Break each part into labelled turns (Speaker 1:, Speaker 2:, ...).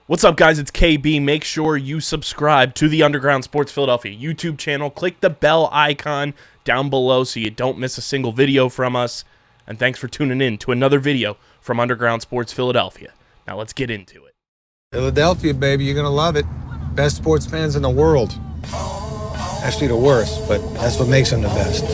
Speaker 1: What's up, guys? It's KB. Make sure you subscribe to the Underground Sports Philadelphia YouTube channel. Click the bell icon down below so you don't miss a single video from us. And thanks for tuning in to another video from Underground Sports Philadelphia. Now let's get into it.
Speaker 2: Philadelphia, baby, you're going to love it. Best sports fans in the world. Actually, the worst, but that's what makes them the best.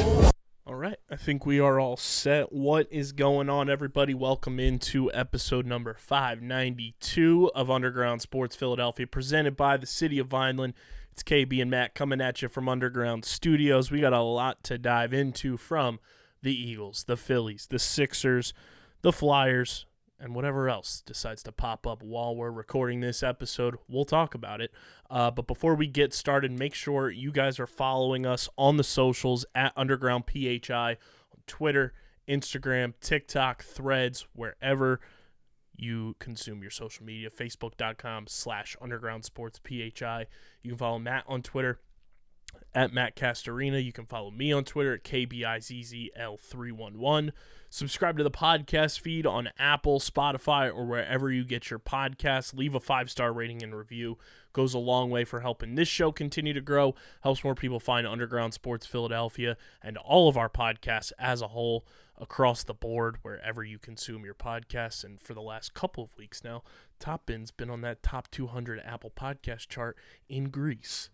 Speaker 1: All right, I think we are all set. What is going on, everybody? Welcome into episode number 592 of Underground Sports Philadelphia, presented by the City of Vineland. It's KB and Matt coming at you from Underground Studios. We got a lot to dive into from the Eagles, the Phillies, the Sixers, the Flyers, and whatever else decides to pop up while we're recording this episode. We'll talk about it. But before we get started, make sure you guys are following us on the socials at Underground PHI on Twitter, Instagram, TikTok, Threads, wherever you consume your social media, facebook.com/undergroundsportsphi. You can follow Matt on Twitter at Matt Castorina. You can follow me on Twitter at KBIZZL311. Subscribe to the podcast feed on Apple, Spotify, or wherever you get your podcasts. Leave a 5-star rating and review. Goes a long way for helping this show continue to grow. Helps more people find Underground Sports Philadelphia and all of our podcasts as a whole across the board, wherever you consume your podcasts. And for the last couple of weeks now, Top Bin's been on that top 200 Apple podcast chart in Greece.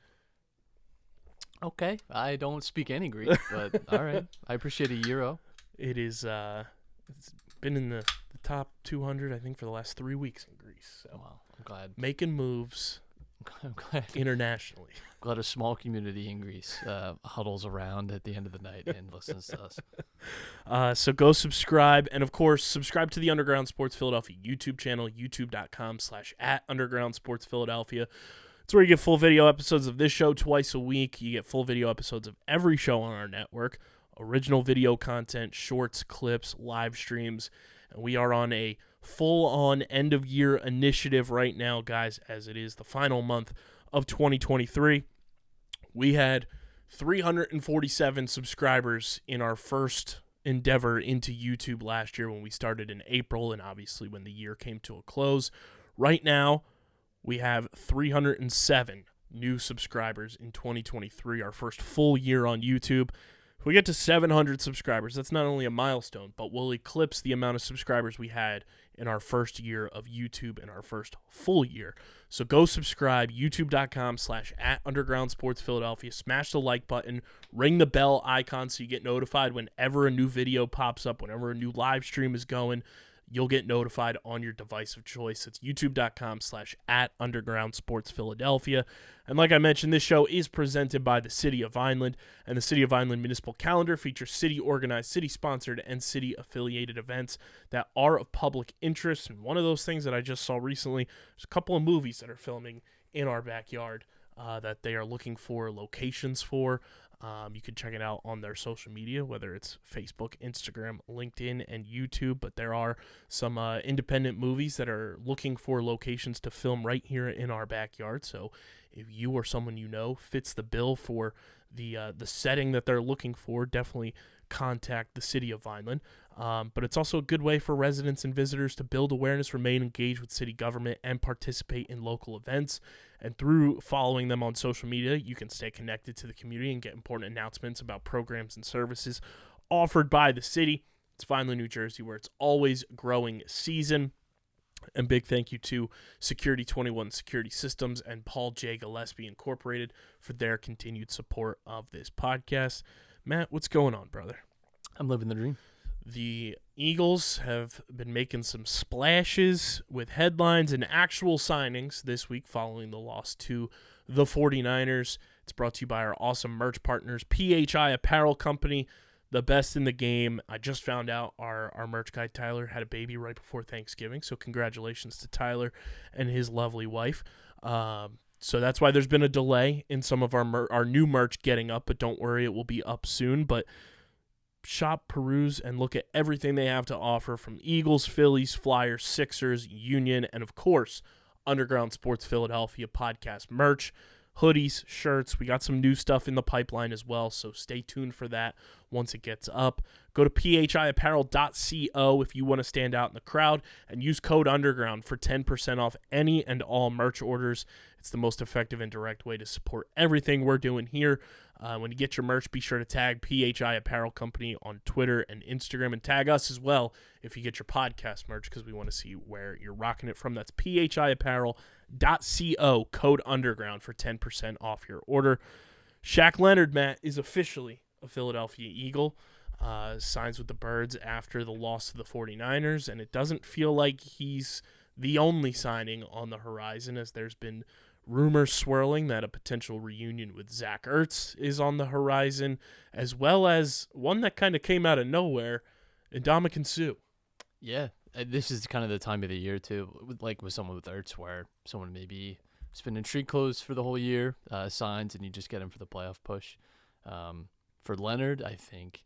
Speaker 3: Okay, I don't speak any Greek, but all right. I appreciate a euro.
Speaker 1: It is, it's been in the top 200, I think, for the last 3 weeks in Greece. So
Speaker 3: Well, I'm glad.
Speaker 1: making moves
Speaker 3: I'm glad.
Speaker 1: internationally.
Speaker 3: Glad a small community in Greece huddles around at the end of the night and listens to us.
Speaker 1: So go subscribe. And, of course, subscribe to the Underground Sports Philadelphia YouTube channel, youtube.com/@undergroundsportsphiladelphia. It's where you get full video episodes of this show twice a week. You get full video episodes of every show on our network, original video content, shorts, clips, live streams. And we are on a full-on end-of-year initiative right now, guys, as it is the final month of 2023. We had 347 subscribers in our first endeavor into YouTube last year when we started in April, and obviously when the year came to a close. Right now, we have 307 new subscribers in 2023, our first full year on YouTube. If we get to 700 subscribers, that's not only a milestone, but we'll eclipse the amount of subscribers we had in our first year of YouTube and our first full year. So go subscribe, youtube.com/@undergroundsportsphiladelphia. Smash the like button, ring the bell icon so you get notified whenever a new video pops up, whenever a new live stream is going. You'll get notified on your device of choice. It's youtube.com/@undergroundsportsphiladelphia. And like I mentioned, this show is presented by the City of Vineland, and the City of Vineland Municipal Calendar features city-organized, city-sponsored, and city-affiliated events that are of public interest. And one of those things that I just saw recently, there's a couple of movies that are filming in our backyard that they are looking for locations for. You can check it out on their social media, whether it's Facebook, Instagram, LinkedIn, and YouTube. But there are some independent movies that are looking for locations to film right here in our backyard. So if you or someone you know fits the bill for the setting that they're looking for, definitely contact the City of Vineland. But it's also a good way for residents and visitors to build awareness, remain engaged with city government, and participate in local events. And through following them on social media, you can stay connected to the community and get important announcements about programs and services offered by the city. It's Vineland, New Jersey, where it's always growing season. And big thank you to Security 21 Security Systems and Paul J. Gillespie Incorporated for their continued support of this podcast. Matt, what's going on, brother?
Speaker 3: I'm living the dream.
Speaker 1: The Eagles have been making some splashes with headlines and actual signings this week following the loss to the 49ers. It's brought to you by our awesome merch partners, PHI Apparel Company, the best in the game. I just found out our merch guy, Tyler, had a baby right before Thanksgiving, so congratulations to Tyler and his lovely wife. So that's why there's been a delay in some of our new merch getting up, but don't worry, it will be up soon. But shop, peruse, and look at everything they have to offer from Eagles, Phillies, Flyers, Sixers, Union, and of course, Underground Sports Philadelphia podcast merch. hoodies, shirts. We got some new stuff in the pipeline as well, so stay tuned for that once it gets up. Go to phiapparel.co if you want to stand out in the crowd, and use code UNDERGROUND for 10% off any and all merch orders. It's the most effective and direct way to support everything we're doing here. When you get your merch, be sure to tag PHI Apparel Company on Twitter and Instagram, and tag us as well if you get your podcast merch, because we want to see where you're rocking it from. That's phiapparel.co, code UNDERGROUND for 10% off your order. Shaq Leonard, Matt, is officially a Philadelphia Eagle. Signs with the Birds after the loss to the 49ers, and it doesn't feel like he's the only signing on the horizon, as there's been rumors swirling that a potential reunion with Zach Ertz is on the horizon, as well as one that kind of came out of nowhere, Ndamukong Suh.
Speaker 3: Yeah, this is kind of the time of the year, too, with someone with Ertz, where someone maybe has been in street clothes for the whole year, signs, and you just get him for the playoff push. For Leonard, I think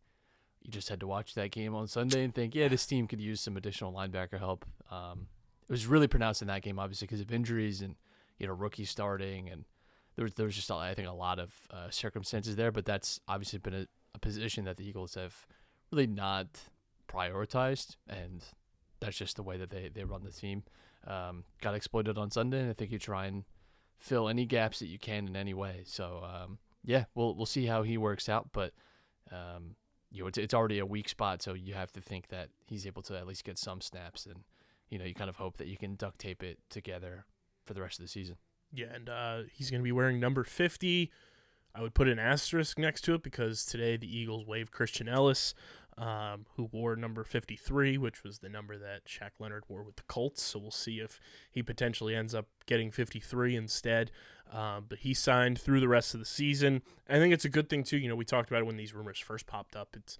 Speaker 3: you just had to watch that game on Sunday and think, yeah, this team could use some additional linebacker help. It was really pronounced in that game, obviously, because of injuries and rookie starting, and there was just, I think, a lot of circumstances there, but that's obviously been a position that the Eagles have really not prioritized, and that's just the way that they run the team. Got exploited on Sunday, and I think you try and fill any gaps that you can in any way. So, yeah, we'll see how he works out, but it's already a weak spot, so you have to think that he's able to at least get some snaps, and you kind of hope that you can duct tape it together for the rest of the season.
Speaker 1: Yeah, and he's going to be wearing number 50. I would put an asterisk next to it because today the Eagles waived Christian Ellis, who wore number 53, which was the number that Shaq Leonard wore with the Colts. So we'll see if he potentially ends up getting 53 instead. But he signed through the rest of the season. I think it's a good thing, too. We talked about it when these rumors first popped up. It's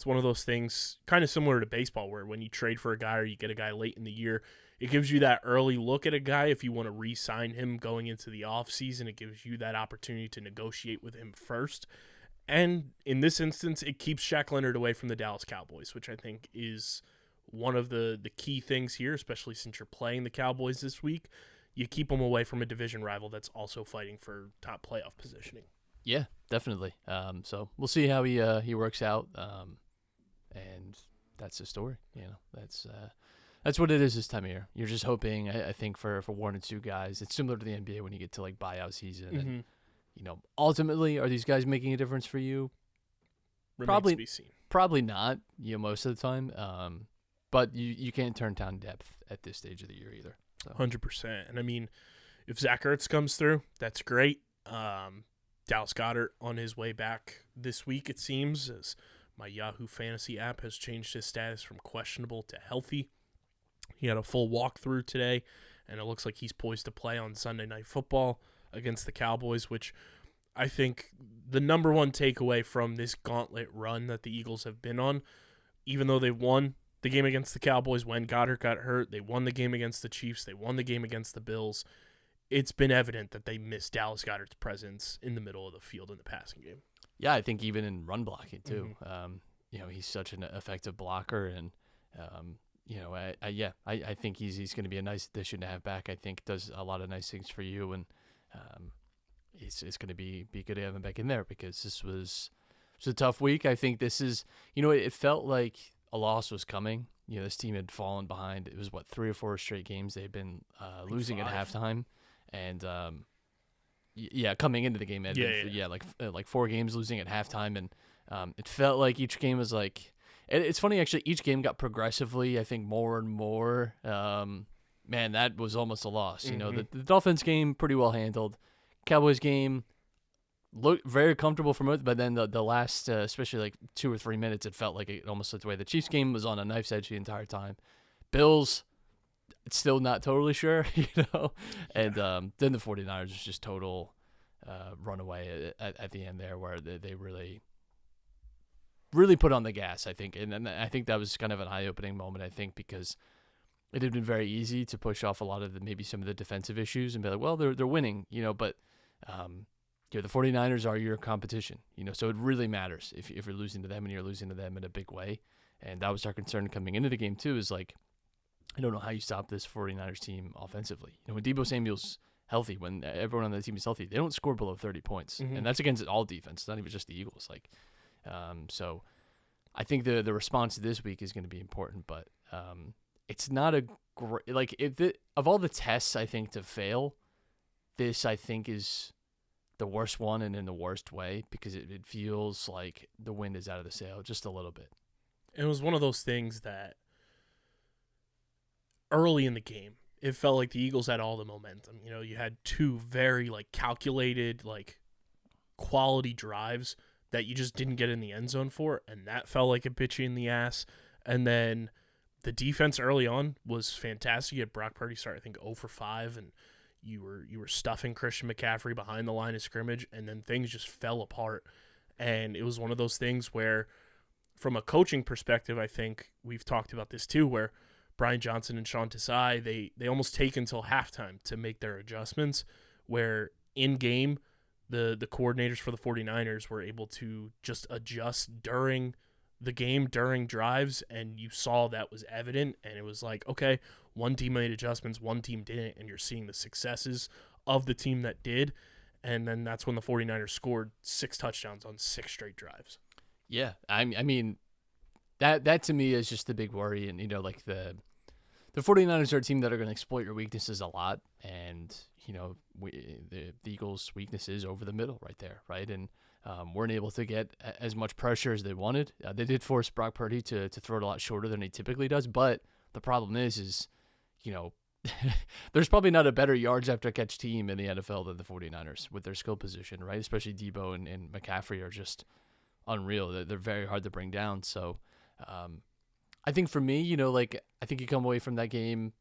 Speaker 1: one of those things kind of similar to baseball where when you trade for a guy or you get a guy late in the year, it gives you that early look at a guy. If you want to re-sign him going into the offseason, it gives you that opportunity to negotiate with him first. And in this instance, it keeps Shaq Leonard away from the Dallas Cowboys, which I think is one of the key things here, especially since you're playing the Cowboys this week. You keep him away from a division rival that's also fighting for top playoff positioning.
Speaker 3: Yeah, definitely. So we'll see how he works out. And that's the story. That's what it is this time of year. You're just hoping, I think, for one or two guys. It's similar to the NBA when you get to buyout season.
Speaker 1: Mm-hmm.
Speaker 3: And, ultimately, are these guys making a difference for you?
Speaker 1: Remains to be seen.
Speaker 3: Probably not, most of the time. But you can't turn down depth at this stage of the year either. So.
Speaker 1: 100%. And I mean, if Zach Ertz comes through, that's great. Dallas Goedert on his way back this week, it seems, as my Yahoo Fantasy app has changed his status from questionable to healthy. He had a full walkthrough today, and it looks like he's poised to play on Sunday Night Football against the Cowboys, which I think the number one takeaway from this gauntlet run that the Eagles have been on, even though they won the game against the Cowboys when Goddard got hurt, they won the game against the Chiefs, they won the game against the Bills, it's been evident that they missed Dallas Goedert's presence in the middle of the field in the passing game.
Speaker 3: Yeah, I think even in run blocking too. Mm-hmm. He's such an effective blocker, and I think he's going to be a nice addition to have back. I think does a lot of nice things for you, and it's going to be good to have him back in there because this was a tough week. I think this is, it felt like a loss was coming. This team had fallen behind. It was 3 or 4 straight games they'd been losing at halftime, and coming into the game, like 4 games losing at halftime, and it felt like each game was like. It's funny, actually, each game got progressively, I think, more and more. Man, that was almost a loss.
Speaker 1: Mm-hmm.
Speaker 3: The Dolphins game, pretty well handled. Cowboys game, looked very comfortable for most, but then the last, especially 2 or 3 minutes, it felt like it almost looked away. The Chiefs game was on a knife's edge the entire time. Bills, still not totally sure, And then the 49ers was just total runaway at the end there where they really put on the gas, I think. And I think that was kind of an eye-opening moment, I think, because it had been very easy to push off a lot of maybe some of the defensive issues and be like, well, they're winning, but the 49ers are your competition, so it really matters if you're losing to them and you're losing to them in a big way. And that was our concern coming into the game, too, is I don't know how you stop this 49ers team offensively. When Deebo Samuel's healthy, when everyone on the team is healthy, they don't score below 30 points. And that's against all defense. It's not even just the Eagles. So I think the response this week is going to be important, but it's not a great, of all the tests I think to fail, this I think is the worst one, and in the worst way, because it feels like the wind is out of the sail just a little bit.
Speaker 1: It was one of those things that early in the game, it felt like the Eagles had all the momentum. You had two very calculated, quality drives that you just didn't get in the end zone for, and that felt like it bit you in the ass. And then the defense early on was fantastic. You had Brock Purdy start, I think, 0 for 5, and you were stuffing Christian McCaffrey behind the line of scrimmage, and then things just fell apart. And it was one of those things where, from a coaching perspective, I think we've talked about this too, where Brian Johnson and Sean Desai, they almost take until halftime to make their adjustments, where in-game, the coordinators for the 49ers were able to just adjust during the game, during drives, and you saw that was evident, and it was like, okay, one team made adjustments, one team didn't, and you're seeing the successes of the team that did, and then that's when the 49ers scored 6 touchdowns on 6 straight drives.
Speaker 3: Yeah, I mean, that to me is just the big worry, and the 49ers are a team that are going to exploit your weaknesses a lot, and the Eagles' weakness is over the middle right there, right? And weren't able to get as much pressure as they wanted. They did force Brock Purdy to throw it a lot shorter than he typically does, but the problem is there's probably not a better yards after catch team in the NFL than the 49ers with their skill position, right? Especially Debo and McCaffrey are just unreal. They're very hard to bring down. So I think for me, I think you come away from that game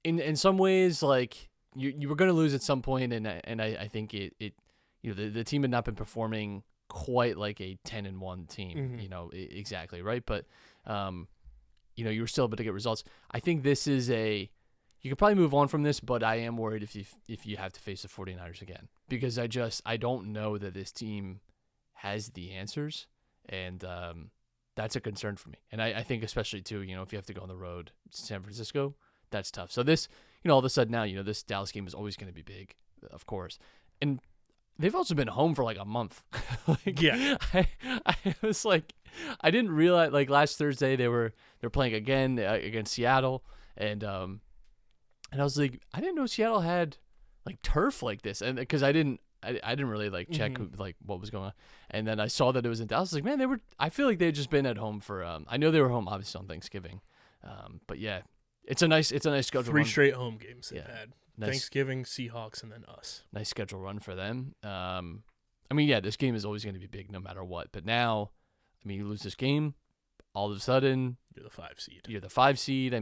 Speaker 3: in some ways, you were going to lose at some point, and I think the team had not been performing quite like a 10-1 team, exactly, right? But you were still able to get results. I think this is you could probably move on from this, but I am worried if you have to face the 49ers again, because I don't know that this team has the answers, and that's a concern for me. And I think especially too, if you have to go on the road to San Francisco, that's tough. So this, all of a sudden now, this Dallas game is always going to be big, of course. And they've also been home for a month.
Speaker 1: Yeah.
Speaker 3: I was I didn't realize, last Thursday they're playing again against Seattle, and I was I didn't know Seattle had turf like this, and because I didn't really check what was going on, and then I saw that it was in Dallas. I was man, I feel like they had just been at home for I know they were home obviously on Thanksgiving, but yeah, it's a nice schedule.
Speaker 1: 3 straight home games they've had.
Speaker 3: Nice.
Speaker 1: Thanksgiving, Seahawks, and then us.
Speaker 3: Nice schedule run for them. This game is always going to be big no matter what. But now, you lose this game, all of a sudden
Speaker 1: you're the 5 seed.
Speaker 3: You're the 5 seed.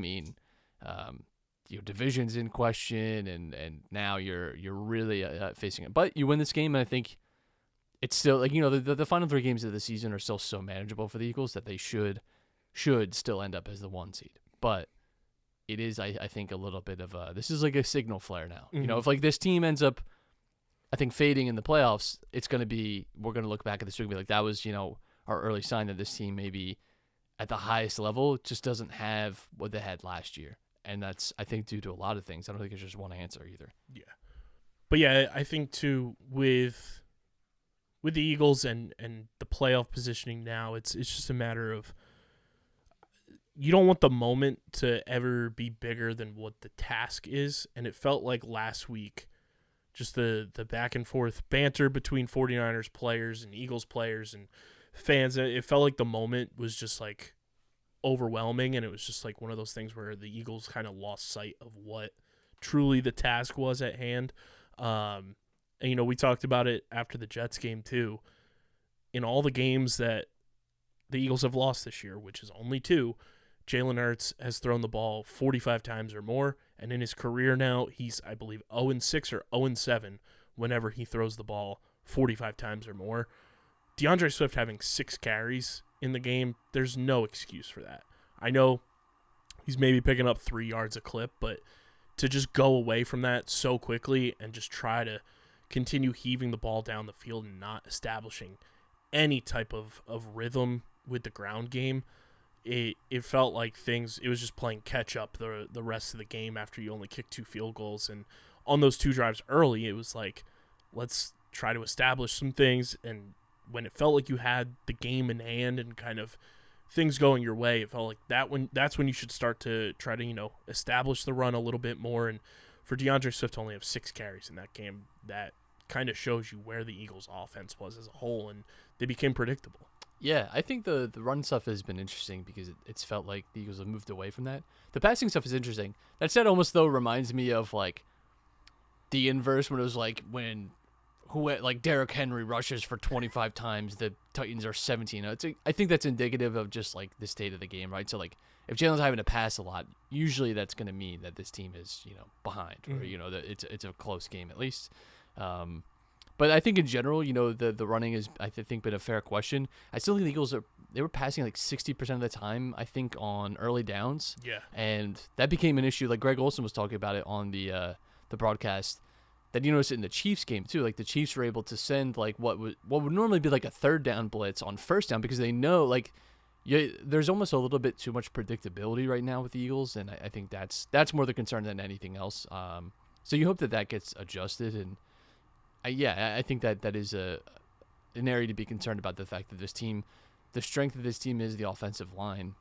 Speaker 3: Your division's in question, and now you're really facing it. But you win this game, and I think it's still the final 3 games of the season are still so manageable for the Eagles that they should still end up as the 1 seed. But it is, I think, a little bit of this is a signal flare now.
Speaker 1: Mm-hmm.
Speaker 3: If this team ends up, I think, fading in the playoffs, it's going to be, we're going to look back at this week and be like, that was, our early sign that this team maybe at the highest level just doesn't have what they had last year. And that's, I think, due to a lot of things. I don't think it's just one answer either.
Speaker 1: Yeah. But yeah, I think too, with the Eagles and the playoff positioning now, it's just a matter of, you don't want the moment to ever be bigger than what the task is. And it felt like last week, just the back and forth banter between 49ers players and Eagles players and fans, it felt like the moment was just overwhelming. And it was just one of those things where the Eagles kind of lost sight of what truly the task was at hand. And, we talked about it after the Jets game too. In all the games that the Eagles have lost this year, which is only 2, Jalen Hurts has thrown the ball 45 times or more, and in his career now, he's, I believe, 0-6 or 0-7 whenever he throws the ball 45 times or more. DeAndre Swift having 6 carries in the game, there's no excuse for that. I know he's maybe picking up 3 yards a clip, but to just go away from that so quickly and just try to continue heaving the ball down the field and not establishing any type of rhythm with the ground game, it felt like it was just playing catch up the rest of the game after you only kicked 2 field goals. And on those 2 drives early, it was like, let's try to establish some things. And when it felt like you had the game in hand and kind of things going your way, it felt like that's when you should start to try to, establish the run a little bit more. And for DeAndre Swift to only have 6 carries in that game, that kind of shows you where the Eagles' offense was as a whole, and they became predictable.
Speaker 3: Yeah, I think the run stuff has been interesting because it's felt like the Eagles have moved away from that. The passing stuff is interesting. That said, almost though reminds me of like the inverse when it was like when Derrick Henry rushes for 25 times, the Titans are 17. I think that's indicative of just like the state of the game, right? So like if Jalen's having to pass a lot, usually that's going to mean that this team is behind, or that it's a close game at least. But I think in general, the running is, I think, been a fair question. I still think the Eagles they were passing like 60% of the time, I think, on early downs.
Speaker 1: Yeah. And
Speaker 3: that became an issue. Like Greg Olsen was talking about it on the broadcast. That you noticed it in the Chiefs game too. Like the Chiefs were able to send like what would normally be like a 3rd down blitz on 1st down because they know like there's almost a little bit too much predictability right now with the Eagles, and I think that's more the concern than anything else. So you hope that gets adjusted, and I think that is an area to be concerned about, the fact that this team, the strength of this team is the offensive line,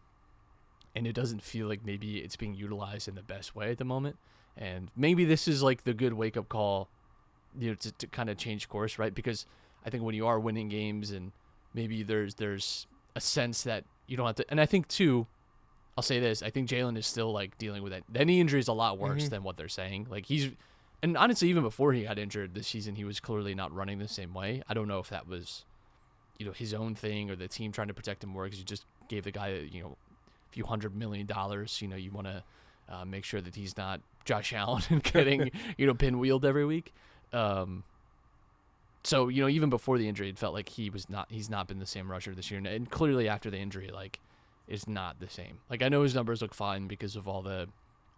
Speaker 3: and it doesn't feel like maybe it's being utilized in the best way at the moment. And maybe this is like the good wake-up call, to kind of change course, right? Because I think when you are winning games and maybe there's a sense that you don't have to, and I think too, I'll say this, I think Jalen is still like dealing with that. The knee injury is a lot worse than what they're saying. Like and honestly, even before he got injured this season, he was clearly not running the same way. I don't know if that was, his own thing or the team trying to protect him more because you just gave the guy, a few $100 million. You want to make sure that he's not Josh Allen and getting, pinwheeled every week. So, even before the injury, it felt like he's not been the same rusher this year. And clearly after the injury, like, is not the same. Like, I know his numbers look fine because of all the,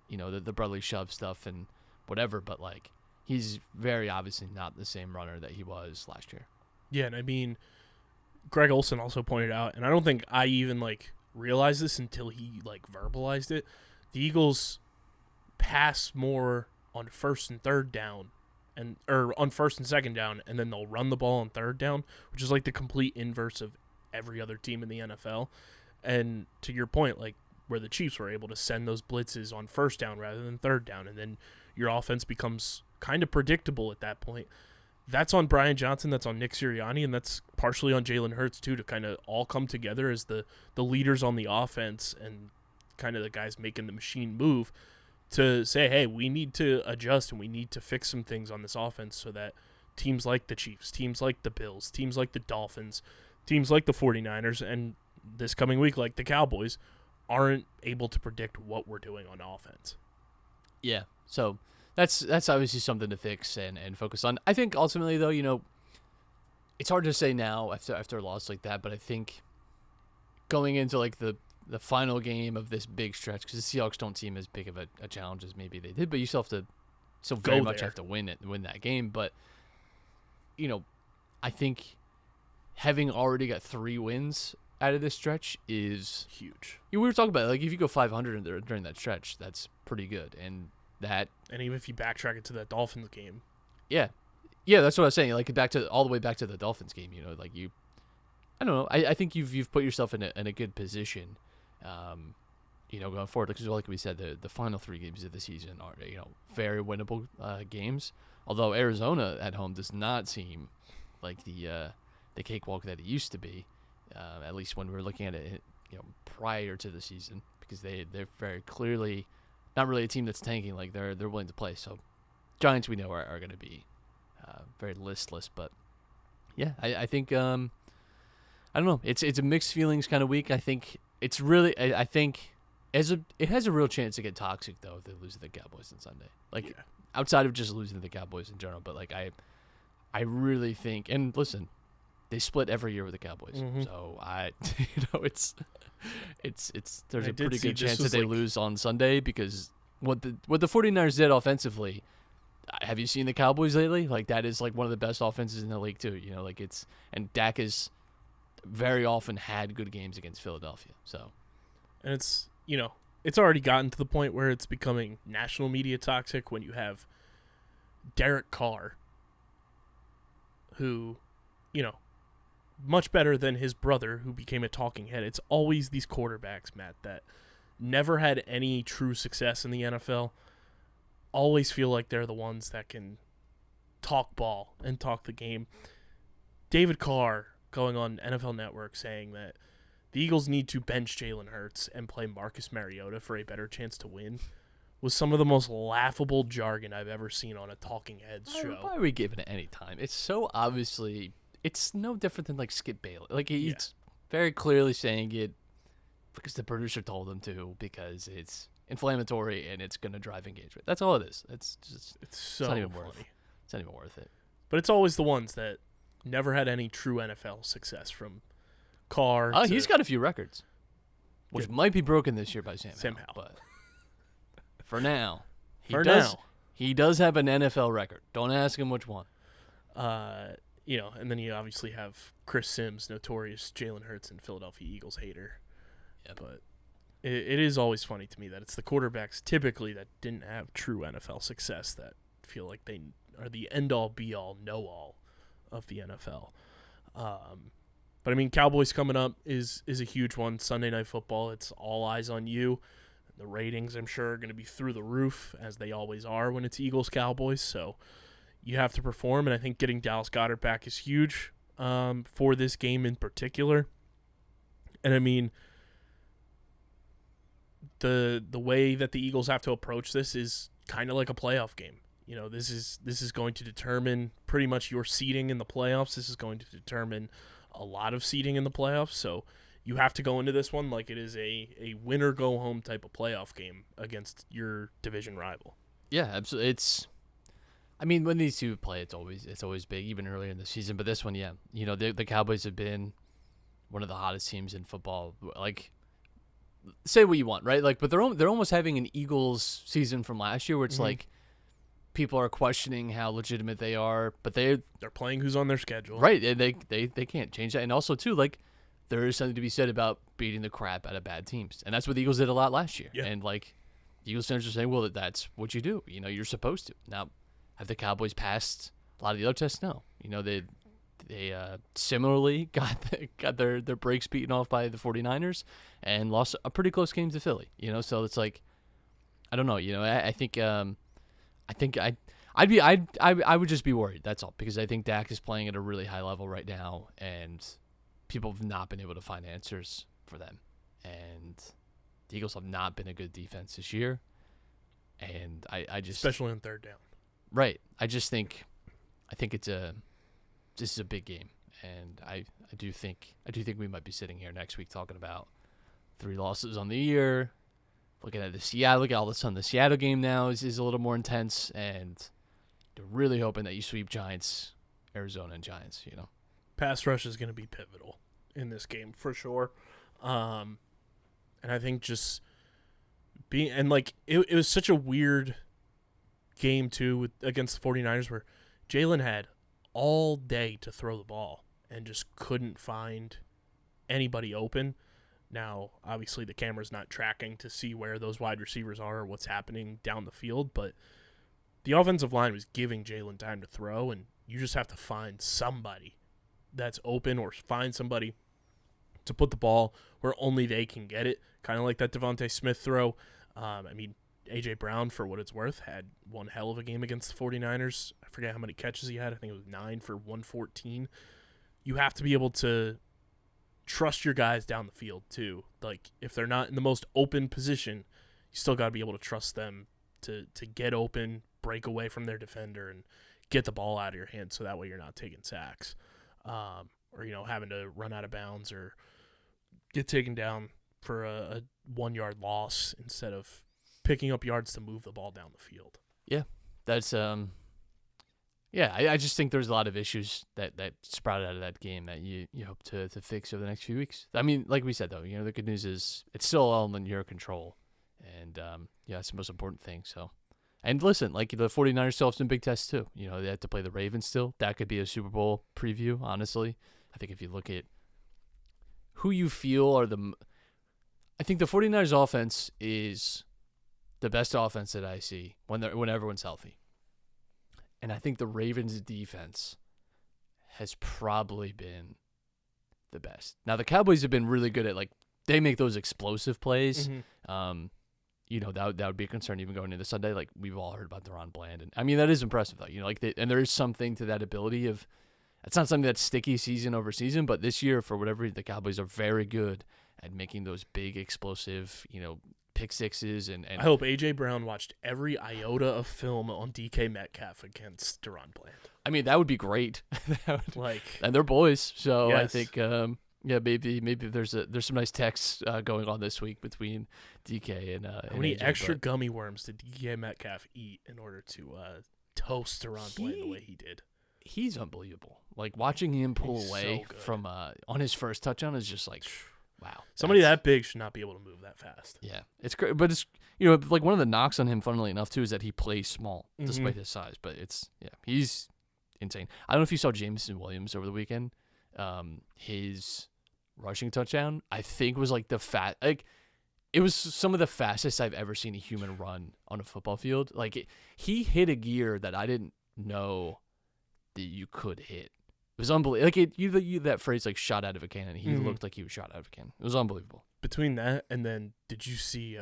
Speaker 3: the brotherly shove stuff and whatever, but like, he's very obviously not the same runner that he was last year.
Speaker 1: Yeah, and I mean, Greg Olsen also pointed out, and I don't think I even like realized this until he like verbalized it. The Eagles pass more on 1st and 3rd down, or on 1st and 2nd down, and then they'll run the ball on 3rd down, which is like the complete inverse of every other team in the NFL. And to your point, like where the Chiefs were able to send those blitzes on 1st down rather than 3rd down, and then your offense becomes kind of predictable at that point. That's on Brian Johnson, that's on Nick Sirianni, and that's partially on Jalen Hurts too, to kind of all come together as the leaders on the offense and kind of the guys making the machine move to say, hey, we need to adjust and we need to fix some things on this offense so that teams like the Chiefs, teams like the Bills, teams like the Dolphins, teams like the 49ers, and this coming week like the Cowboys aren't able to predict what we're doing on offense.
Speaker 3: Yeah, so that's obviously something to fix and focus on. I think ultimately, though, it's hard to say now after a loss like that, but I think going into like the final game of this big stretch, because the Seahawks don't seem as big of a challenge as maybe they did, but you still very much have to win that game. But I think having already got 3 wins out of this stretch is
Speaker 1: huge.
Speaker 3: We were talking about it, like if you go 500 during that stretch, that's pretty good, and
Speaker 1: even if you backtrack it to that Dolphins game,
Speaker 3: yeah, that's what I was saying. Like all the way back to the Dolphins game, like you, I don't know. I think you've put yourself in a good position. Going forward, because like we said, the final 3 games of the season are very winnable games. Although Arizona at home does not seem like the cakewalk that it used to be, at least when we were looking at it, prior to the season, because they're very clearly not really a team that's tanking. Like they're willing to play. So Giants we know are going to be very listless, but yeah, I think I don't know. It's a mixed feelings kind of week. I think. It's really, I think, it has a real chance to get toxic, though, if they lose to the Cowboys on Sunday. Like, outside of just losing to the Cowboys in general, but, like, I really think, and listen, they split every year with the Cowboys. So, there's a pretty good chance that they lose on Sunday, because what the 49ers did offensively, have you seen the Cowboys lately? Like, that is, like, one of the best offenses in the league, too. And Dak is very often had good games against Philadelphia. So
Speaker 1: And it's already gotten to the point where it's becoming national media toxic when you have Derek Carr, who, much better than his brother, who became a talking head. It's always these quarterbacks, Matt, that never had any true success in the NFL, always feel like they're the ones that can talk ball and talk the game. David Carr going on NFL Network saying that the Eagles need to bench Jalen Hurts and play Marcus Mariota for a better chance to win was some of the most laughable jargon I've ever seen on a talking heads show.
Speaker 3: Why are we giving it any time? It's so obviously, it's no different than like Skip Bayless. Like he's very clearly saying it because the producer told him to, because it's inflammatory and it's going to drive engagement. That's all it is. It's
Speaker 1: so
Speaker 3: not even
Speaker 1: funny.
Speaker 3: It's not even worth it.
Speaker 1: But it's always the ones that never had any true NFL success, from Carr.
Speaker 3: He's got a few records, which might be broken this year by Sam Howell. But for now, he does have an NFL record. Don't ask him which one.
Speaker 1: And then you obviously have Chris Sims, notorious Jalen Hurts and Philadelphia Eagles hater.
Speaker 3: Yep.
Speaker 1: But it is always funny to me that it's the quarterbacks typically that didn't have true NFL success that feel like they are the end-all, be-all, know-all of the NFL. But, I mean, Cowboys coming up is a huge one. Sunday Night Football, it's all eyes on you. The ratings, I'm sure, are going to be through the roof, as they always are when it's Eagles-Cowboys. So you have to perform, and I think getting Dallas Goedert back is huge for this game in particular. And, I mean, the way that the Eagles have to approach this is kind of like a playoff game. This is going to determine pretty much your seeding in the playoffs. This is going to determine a lot of seeding in the playoffs. So you have to go into this one like it is a win or go home type of playoff game against your division rival.
Speaker 3: Yeah, absolutely. When these two play, it's always big, even earlier in the season. But this one, yeah, the Cowboys have been one of the hottest teams in football. Like, say what you want, right? Like, but they're almost having an Eagles season from last year, where it's like people are questioning how legitimate they are, but they're
Speaker 1: playing who's on their schedule,
Speaker 3: right? And they can't change that. And also too, like, there is something to be said about beating the crap out of bad teams, and that's what the Eagles did a lot last year.
Speaker 1: Yeah.
Speaker 3: And like, the Eagles fans are saying, well, that's what you do. You're supposed to. Now, have the Cowboys passed a lot of the other tests? No. They similarly got their brakes beaten off by the 49ers and lost a pretty close game to Philly. So it's like, I don't know. I would just be worried. That's all, because I think Dak is playing at a really high level right now, and people have not been able to find answers for them. And the Eagles have not been a good defense this year. And I just,
Speaker 1: especially on third down.
Speaker 3: Right. I think this is a big game, and I do think we might be sitting here next week talking about 3 losses on the year. Looking at look at all of a sudden the Seattle game now is a little more intense, and they're really hoping that you sweep Giants, Arizona, and Giants.
Speaker 1: Pass rush is going to be pivotal in this game for sure, and I think just being, and like it was such a weird game too against the 49ers, where Jalen had all day to throw the ball and just couldn't find anybody open. Now, obviously, the camera's not tracking to see where those wide receivers are or what's happening down the field, but the offensive line was giving Jalen time to throw, and you just have to find somebody that's open or find somebody to put the ball where only they can get it, kind of like that Devontae Smith throw. A.J. Brown, for what it's worth, had one hell of a game against the 49ers. I forget how many catches he had. I think it was 9 for 114. You have to be able to trust your guys down the field, too. Like, if they're not in the most open position, you still got to be able to trust them to get open, break away from their defender, and get the ball out of your hands, so that way you're not taking sacks. Or, having to run out of bounds or get taken down for a 1-yard loss instead of picking up yards to move the ball down the field.
Speaker 3: Yeah, that's I just think there's a lot of issues that sprouted out of that game that you hope to fix over the next few weeks. I mean, like we said, though, the good news is it's still all in your control, and that's the most important thing. So, and listen, like, the 49ers still have some big tests too. They have to play the Ravens still. That could be a Super Bowl preview, honestly. I think if you look at who you feel are I think the 49ers offense is the best offense that I see when everyone's healthy. And I think the Ravens defense has probably been the best. Now the Cowboys have been really good at they make those explosive plays.
Speaker 1: Mm-hmm.
Speaker 3: That would be a concern even going into Sunday. Like we've all heard about Deron Bland, and I mean that is impressive though. And there is something to that ability of. It's not something that's sticky season over season, but this year for whatever reason, the Cowboys are very good at making those big explosive, pick sixes and.
Speaker 1: I hope AJ Brown watched every iota of film on DK Metcalf against Deron Bland.
Speaker 3: I mean that would be great.
Speaker 1: And
Speaker 3: they're boys, so
Speaker 1: yes.
Speaker 3: I think. Maybe there's some nice texts going on this week between DK and
Speaker 1: how many
Speaker 3: AJ,
Speaker 1: extra gummy worms did DK Metcalf eat in order to toast Deron Bland the way he did?
Speaker 3: He's unbelievable. Like watching him pull
Speaker 1: He's
Speaker 3: away
Speaker 1: so good.
Speaker 3: from on his first touchdown is just like, wow.
Speaker 1: Somebody that big should not be able to move that fast.
Speaker 3: Yeah, it's great, but it's like one of the knocks on him, funnily enough, too, is that he plays small despite his size. But he's insane. I don't know if you saw Jameson Williams over the weekend. His rushing touchdown, I think, was it was some of the fastest I've ever seen a human run on a football field. He hit a gear that I didn't know that you could hit. It was unbelievable. You that phrase shot out of a cannon. He looked like he was shot out of a cannon. It was unbelievable.
Speaker 1: Between that and then, did you see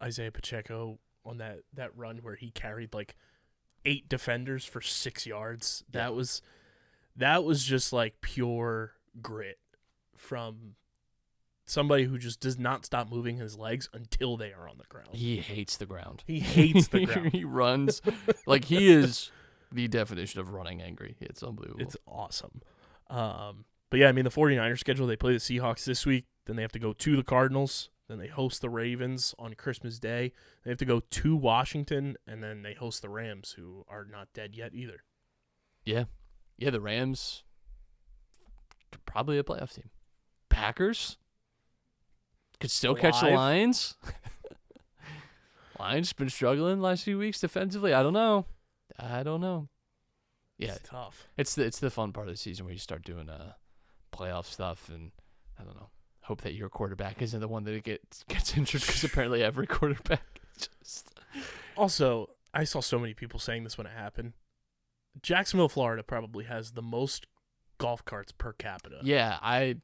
Speaker 1: Isaiah Pacheco on that run where he carried 8 defenders for 6 yards?
Speaker 3: Yeah.
Speaker 1: That was just pure grit from somebody who just does not stop moving his legs until they are on the ground.
Speaker 3: He hates the ground.
Speaker 1: He hates the ground.
Speaker 3: He runs he is the definition of running angry. It's unbelievable.
Speaker 1: It's awesome. But yeah, I mean the 49ers schedule, they play the Seahawks this week, then they have to go to the Cardinals, then they host the Ravens on Christmas Day. They have to go to Washington, and then they host the Rams, who are not dead yet either.
Speaker 3: Yeah. Yeah, the Rams probably a playoff team. Packers could still catch the
Speaker 1: Alive.
Speaker 3: Lions. Lions been struggling last few weeks defensively. I don't know. Yeah,
Speaker 1: It's tough.
Speaker 3: it's the fun part of the season where you start doing playoff stuff, and I don't know. Hope that your quarterback isn't the one that gets injured, because apparently every quarterback just.
Speaker 1: Also, I saw so many people saying this when it happened. Jacksonville, Florida probably has the most golf carts per capita.
Speaker 3: Yeah, I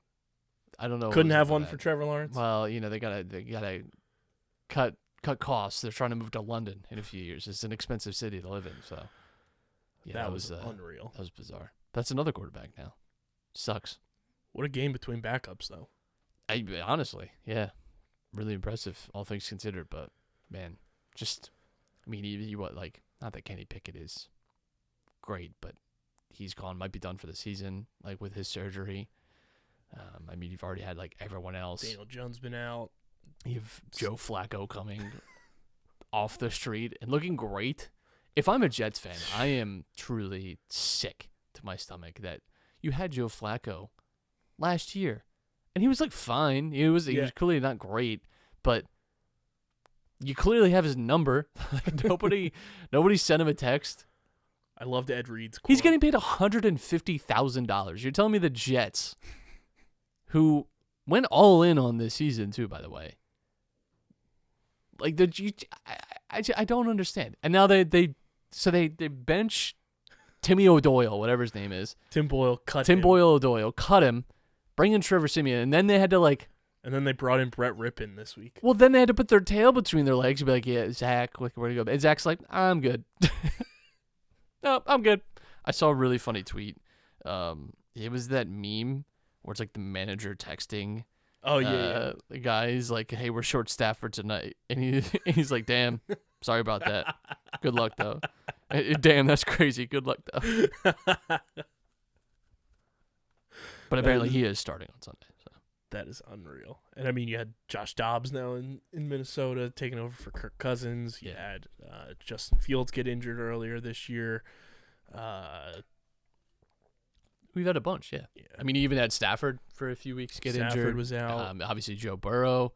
Speaker 3: don't know.
Speaker 1: Couldn't
Speaker 3: what was
Speaker 1: have
Speaker 3: up
Speaker 1: one
Speaker 3: with
Speaker 1: for
Speaker 3: that.
Speaker 1: Trevor Lawrence?
Speaker 3: Well, they gotta cut costs. They're trying to move to London in a few years. It's an expensive city to live in, so yeah,
Speaker 1: that was unreal.
Speaker 3: That was bizarre. That's another quarterback now. Sucks.
Speaker 1: What a game between backups, though.
Speaker 3: Honestly, yeah, really impressive, all things considered. But man, not that Kenny Pickett is great, but he's gone. Might be done for the season, with his surgery. You've already had everyone else.
Speaker 1: Daniel Jones been out.
Speaker 3: You have Joe Flacco coming off the street and looking great. If I'm a Jets fan, I am truly sick to my stomach that you had Joe Flacco last year, and he was fine. He was clearly not great, but you clearly have his number. Nobody sent him a text.
Speaker 1: I loved Ed Reed's quote.
Speaker 3: He's getting paid $150,000. You're telling me the Jets, who went all in on this season too, by the way. I don't understand. And now they bench Timmy O'Doyle, whatever his name is.
Speaker 1: Tim Boyle cut
Speaker 3: him, bring in Trevor Siemian, and then they had to
Speaker 1: and then they brought in Brett Rippon this week.
Speaker 3: Well, then they had to put their tail between their legs and be like, yeah, Zach, where to go? And Zach's like, I'm good. No, I'm good. I saw a really funny tweet. It was that meme where it's the manager texting.
Speaker 1: Oh, yeah.
Speaker 3: The guy's like, hey, we're short staffed for tonight. And he's like, damn, sorry about that. Good luck, though. Damn, that's crazy. Good luck, though. But apparently he is starting on Sunday. So
Speaker 1: that is unreal. And, you had Josh Dobbs now in Minnesota taking over for Kirk Cousins. You had Justin Fields get injured earlier this year.
Speaker 3: We've had a bunch, yeah. You even had Stafford for a few weeks get injured.
Speaker 1: Stafford was out.
Speaker 3: Obviously, Joe Burrow,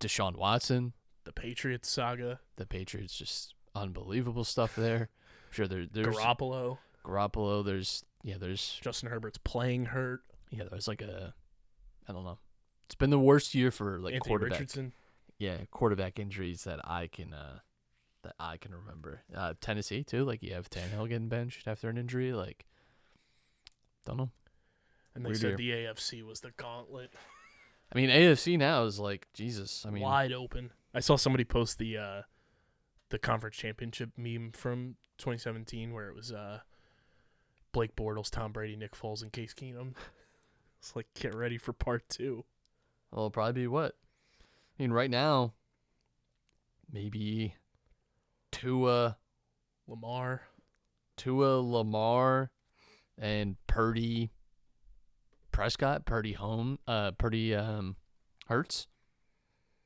Speaker 3: Deshaun Watson.
Speaker 1: The Patriots saga.
Speaker 3: The Patriots, just unbelievable stuff there. I'm sure there's
Speaker 1: Garoppolo.
Speaker 3: There's
Speaker 1: Justin Herbert's playing hurt.
Speaker 3: Yeah, there's I don't know. It's been the worst year for like
Speaker 1: Anthony
Speaker 3: quarterback.
Speaker 1: Richardson.
Speaker 3: Yeah, quarterback injuries that I can remember. Tennessee too. Like you have Tannehill getting benched after an injury. Like, don't know.
Speaker 1: And they
Speaker 3: Weird
Speaker 1: said
Speaker 3: year.
Speaker 1: the AFC was the gauntlet.
Speaker 3: I mean, AFC now is like Jesus. I mean,
Speaker 1: Wide open. I saw somebody post the conference championship meme from 2017 where it was Blake Bortles, Tom Brady, Nick Foles, and Case Keenum. It's like, get ready for part 2.
Speaker 3: well, it'll probably be what? I mean, right now, maybe Tua,
Speaker 1: Lamar,
Speaker 3: and Purdy, Prescott, Purdy, Hurts,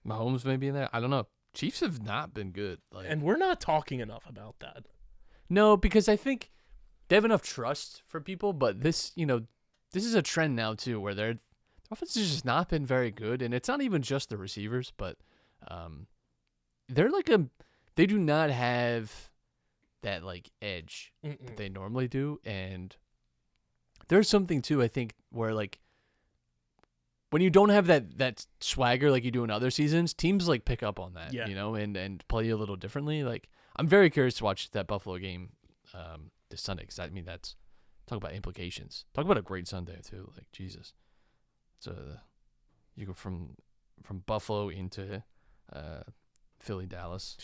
Speaker 3: Mahomes maybe in there. I don't know. Chiefs have not been good. Like,
Speaker 1: and we're not talking enough about that.
Speaker 3: no, because I think they have enough trust for people, but this is a trend now too, where their offense has just not been very good, and it's not even just the receivers, but they do not have that like edge that they normally do, and there's something too I think where like when you don't have that swagger like you do in other seasons, teams like pick up on that, and play you a little differently. Like I'm very curious to watch that Buffalo game this Sunday, because I mean that's talk about implications. Talk about a great Sunday too. Like Jesus, so you go from Buffalo into Philly, Dallas.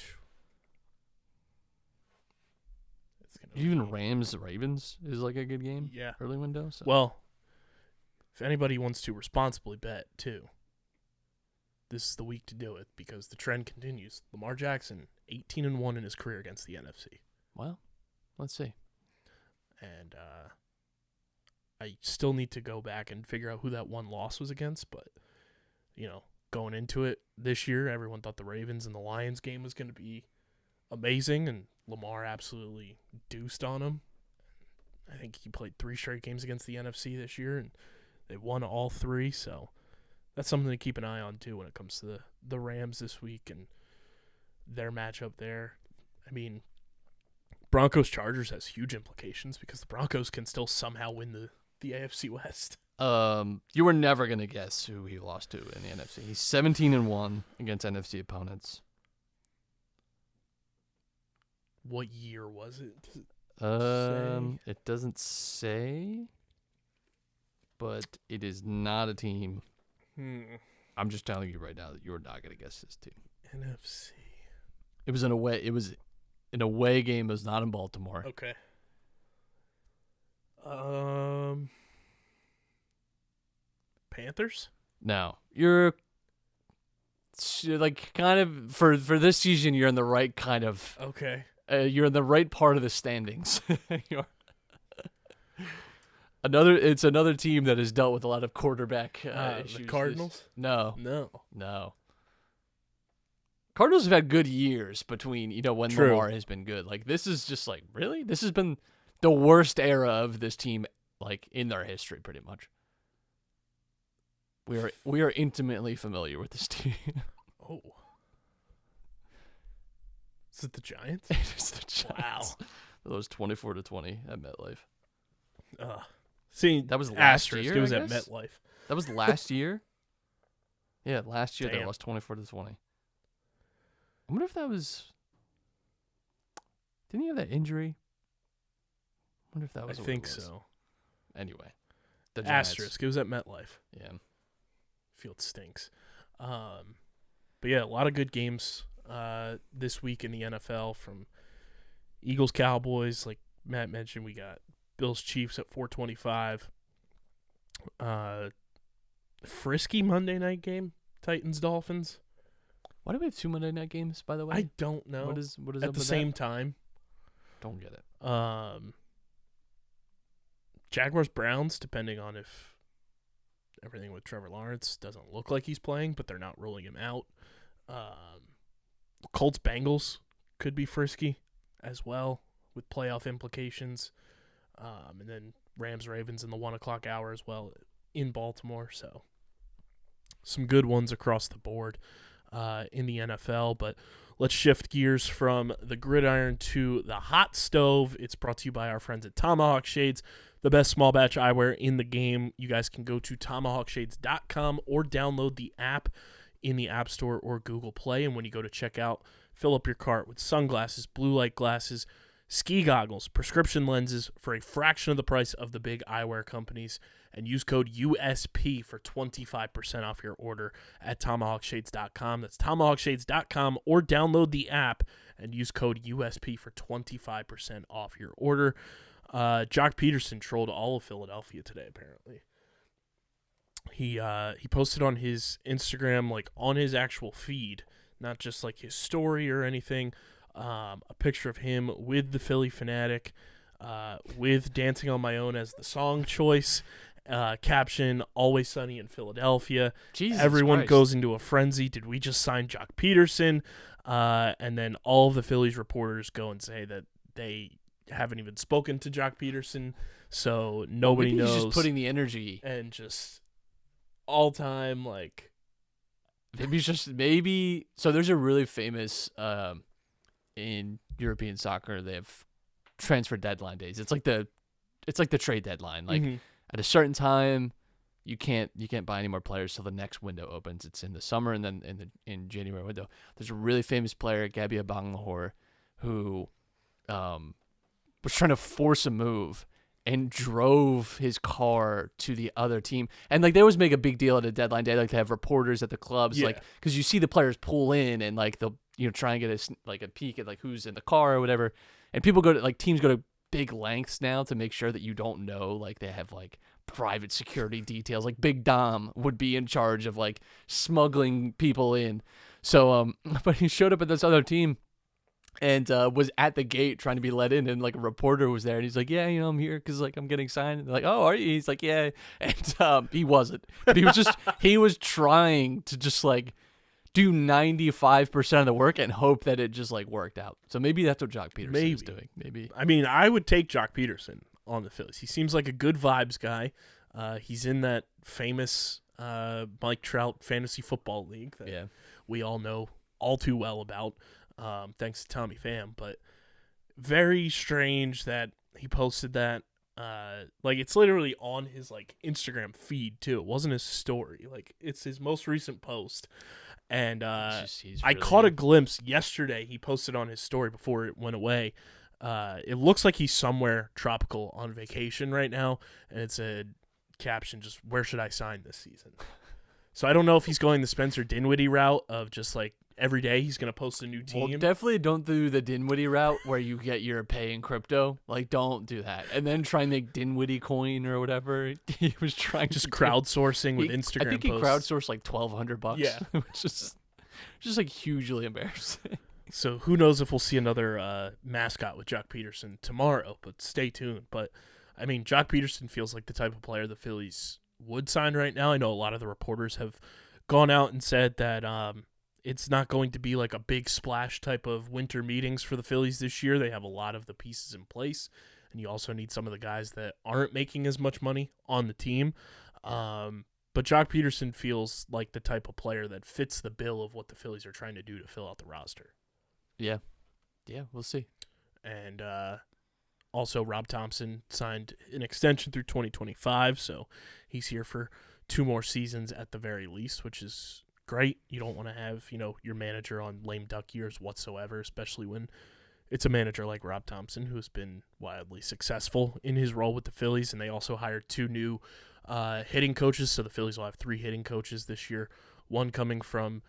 Speaker 3: Even Ravens is like a good game.
Speaker 1: Yeah.
Speaker 3: Early window. So.
Speaker 1: Well, if anybody wants to responsibly bet too, this is the week to do it because the trend continues. Lamar Jackson, 18-1 in his career against the NFC.
Speaker 3: Well, let's see.
Speaker 1: And I still need to go back and figure out who that one loss was against, but going into it this year, everyone thought the Ravens and the Lions game was going to be amazing, and Lamar absolutely deuced on him. I think he played 3 straight games against the NFC this year, and they won all 3, so that's something to keep an eye on too when it comes to the Rams this week and their matchup there. I mean, Broncos-Chargers has huge implications because the Broncos can still somehow win the AFC West.
Speaker 3: You were never going to guess who he lost to in the NFC. He's 17-1 against NFC opponents.
Speaker 1: What year was it? Does
Speaker 3: it doesn't say, but it is not a team. I'm just telling you right now that you're not going to guess this team.
Speaker 1: NFC.
Speaker 3: It was an away game. It was not in Baltimore.
Speaker 1: Okay. Panthers?
Speaker 3: No, you're like kind of for this season. You're in the right kind of.
Speaker 1: Okay.
Speaker 3: You're in the right part of the standings. It's another team that has dealt with a lot of quarterback issues.
Speaker 1: The Cardinals?
Speaker 3: No. Cardinals have had good years between, when
Speaker 1: True.
Speaker 3: Lamar has been good. Like, this is just like, really? This has been the worst era of this team, like, in their history, pretty much. We are intimately familiar with this team.
Speaker 1: Oh. Is it the Giants?
Speaker 3: It is the Giants.
Speaker 1: Wow.
Speaker 3: That was 24-20 at MetLife.
Speaker 1: See,
Speaker 3: that was last
Speaker 1: asterisk,
Speaker 3: year.
Speaker 1: It was
Speaker 3: I
Speaker 1: at
Speaker 3: guess?
Speaker 1: MetLife.
Speaker 3: That was last year. Yeah, last year
Speaker 1: Damn.
Speaker 3: they lost 24-20. I wonder if that was. Didn't he have that injury? I wonder if that was.
Speaker 1: I
Speaker 3: what
Speaker 1: think
Speaker 3: it was.
Speaker 1: so.
Speaker 3: Anyway, the Giants.
Speaker 1: Asterisk. It was at MetLife.
Speaker 3: Yeah.
Speaker 1: Field stinks. But yeah, a lot of good games this week in the NFL from Eagles, Cowboys. Like Matt mentioned, we got Bills, Chiefs at 4:25. Frisky Monday night game, Titans, Dolphins.
Speaker 3: Why do we have 2 Monday night games, by the way?
Speaker 1: I don't know.
Speaker 3: What is
Speaker 1: at
Speaker 3: up
Speaker 1: the
Speaker 3: with
Speaker 1: same
Speaker 3: that?
Speaker 1: time?
Speaker 3: Don't get it.
Speaker 1: Jaguars, Browns, depending on if everything with Trevor Lawrence doesn't look like he's playing, but they're not ruling him out. Colts, Bengals could be frisky as well with playoff implications. And then Rams, Ravens in the 1 o'clock hour as well in Baltimore. So some good ones across the board in the NFL. But let's shift gears from the gridiron to the hot stove. It's brought to you by our friends at Tomahawk Shades, the best small batch eyewear in the game. You guys can go to tomahawkshades.com or download the app in the App Store or Google Play. And when you go to checkout, fill up your cart with sunglasses, blue light glasses, ski goggles, prescription lenses for a fraction of the price of the big eyewear companies, and use code USP for 25% off your order at tomahawkshades.com. That's tomahawkshades.com, or download the app and use code USP for 25% off your order. Jock Peterson trolled all of Philadelphia today, apparently. He posted on his Instagram, like on his actual feed, not just like his story or anything, a picture of him with the Philly Fanatic, with Dancing on My Own as the song choice, caption, Always Sunny in Philadelphia.
Speaker 3: Jesus
Speaker 1: Everyone
Speaker 3: Christ.
Speaker 1: goes into a frenzy. Did we just sign Jock Peterson? And then all of the Phillies reporters go and say that they haven't even spoken to Jock Peterson, so nobody
Speaker 3: Maybe
Speaker 1: knows.
Speaker 3: He's just putting the energy.
Speaker 1: And just all time, like,
Speaker 3: Maybe so there's a really famous in European soccer, they have transfer deadline days. It's like the trade deadline. Like at a certain time you can't buy any more players till the next window opens. It's in the summer, and then in January window. There's a really famous player, Gabia Bangalore, who was trying to force a move and drove his car to the other team. And like they always make a big deal at a deadline day, like they have reporters at the clubs, like because you see the players pull in and like they'll try and get a peek at like who's in the car or whatever. And people teams go to big lengths now to make sure that you don't know, like they have like private security details. Like Big Dom would be in charge of like smuggling people in. So but he showed up at this other team and was at the gate trying to be let in, and like a reporter was there, and he's like, yeah, I'm here because like I'm getting signed. And they're like, oh, are you? He's like, yeah. And he wasn't, but he was trying to just like do 95% of the work and hope that it just like worked out. So maybe that's what Jock Peterson is doing. Maybe.
Speaker 1: I mean, I would take Jock Peterson on the Phillies. He seems like a good vibes guy. He's in that famous Mike Trout fantasy football league that we all know all too well about. Thanks to Tommy Pham, but very strange that he posted that. Like it's literally on his like Instagram feed too. It wasn't his story. Like it's his most recent post. And
Speaker 3: he's
Speaker 1: I
Speaker 3: really
Speaker 1: caught a glimpse yesterday. He posted on his story before it went away. It looks like he's somewhere tropical on vacation right now, and it's a caption just, where should I sign this season? So I don't know if he's going the Spencer Dinwiddie route of just like every day he's going to post a new team.
Speaker 3: Well, definitely don't do the Dinwiddie route where you get your pay in crypto. Like, don't do that. And then try and make Dinwiddie coin or whatever. He was trying
Speaker 1: just
Speaker 3: to
Speaker 1: crowdsourcing with Instagram
Speaker 3: I think he
Speaker 1: posts.
Speaker 3: crowdsourced like $1,200.
Speaker 1: Yeah.
Speaker 3: Which is just like hugely embarrassing.
Speaker 1: So who knows if we'll see another mascot with Jock Peterson tomorrow, but stay tuned. But, I mean, Jock Peterson feels like the type of player the Phillies would sign right now. I know a lot of the reporters have gone out and said that it's not going to be like a big splash type of winter meetings for the Phillies this year. They have a lot of the pieces in place, and you also need some of the guys that aren't making as much money on the team. But Jock Peterson feels like the type of player that fits the bill of what the Phillies are trying to do to fill out the roster.
Speaker 3: Yeah, we'll see.
Speaker 1: And also, Rob Thompson signed an extension through 2025, so he's here for 2 more seasons at the very least, which is great. You don't want to have, your manager on lame duck years whatsoever, especially when it's a manager like Rob Thompson, who's been wildly successful in his role with the Phillies. And they also hired 2 new hitting coaches, so the Phillies will have 3 hitting coaches this year, one coming from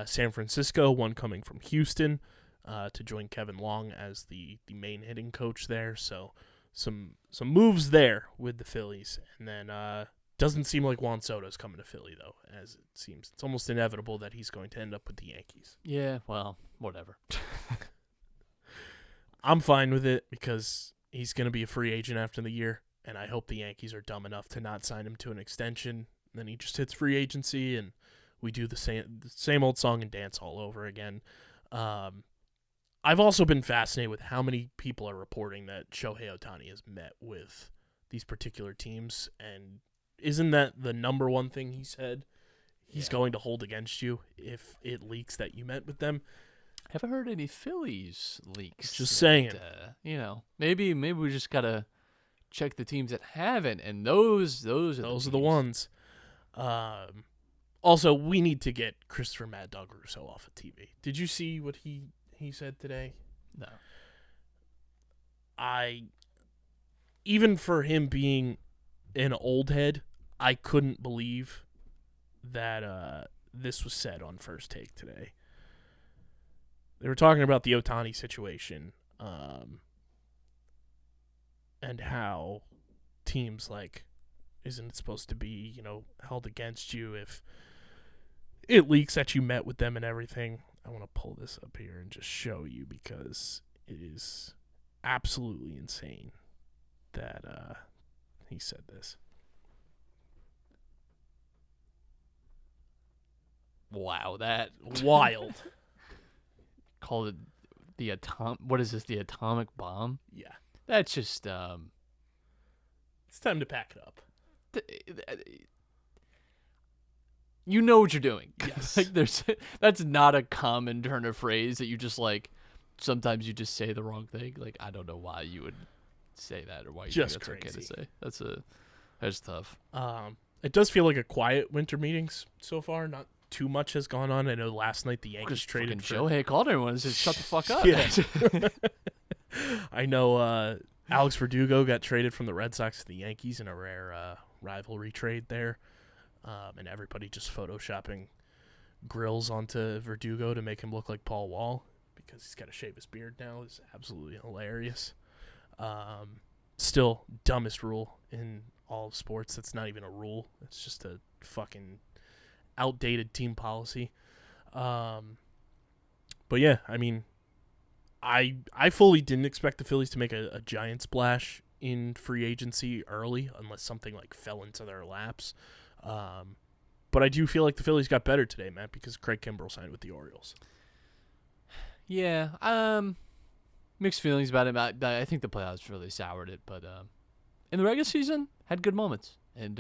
Speaker 1: San Francisco, one coming from Houston, to join Kevin Long as the main hitting coach there. So some moves there with the Phillies. And then doesn't seem like Juan Soto's coming to Philly, though, as it seems. It's almost inevitable that he's going to end up with the Yankees.
Speaker 3: Yeah, well, whatever.
Speaker 1: I'm fine with it because he's going to be a free agent after the year, and I hope the Yankees are dumb enough to not sign him to an extension. Then he just hits free agency, and we do the same old song and dance all over again. I've also been fascinated with how many people are reporting that Shohei Ohtani has met with these particular teams, and isn't that the number one thing he said he's going to hold against you if it leaks that you met with them?
Speaker 3: Haven't heard any Phillies leaks.
Speaker 1: Just saying.
Speaker 3: Maybe we just gotta check the teams that haven't, and those are
Speaker 1: the ones. Also, we need to get Christopher Mad Dog Russo off of TV. Did you see what he said today?
Speaker 3: No.
Speaker 1: Even for him being an old head, I couldn't believe that this was said on First Take today. They were talking about the Ohtani situation, and how teams isn't it supposed to be, held against you if it leaks that you met with them and everything. I want to pull this up here and just show you because it is absolutely insane that he said this.
Speaker 3: Wow, that
Speaker 1: wild.
Speaker 3: Called it the what is this? The atomic bomb?
Speaker 1: Yeah.
Speaker 3: That's just
Speaker 1: it's time to pack it up.
Speaker 3: You know what you're doing.
Speaker 1: Yes.
Speaker 3: That's not a common turn of phrase that you just sometimes you just say the wrong thing. I don't know why you would say that or why you
Speaker 1: just
Speaker 3: think that's
Speaker 1: crazy.
Speaker 3: Okay to say. That's tough.
Speaker 1: It does feel like a quiet winter meetings so far. Not too much has gone on. I know last night the Yankees traded for
Speaker 3: Shohei called everyone and said, "Shut the fuck up."
Speaker 1: Yeah. I know Alex Verdugo got traded from the Red Sox to the Yankees in a rare rivalry trade there. And everybody just photoshopping grills onto Verdugo to make him look like Paul Wall because he's got to shave his beard now. Is absolutely hilarious. Still, dumbest rule in all of sports. That's not even a rule. It's just a fucking outdated team policy. But yeah, I mean, I fully didn't expect the Phillies to make a giant splash in free agency early unless something fell into their laps. But I do feel like the Phillies got better today, Matt, because Craig Kimbrell signed with the Orioles.
Speaker 3: Yeah, mixed feelings about it. I think the playoffs really soured it, but in the regular season, had good moments, and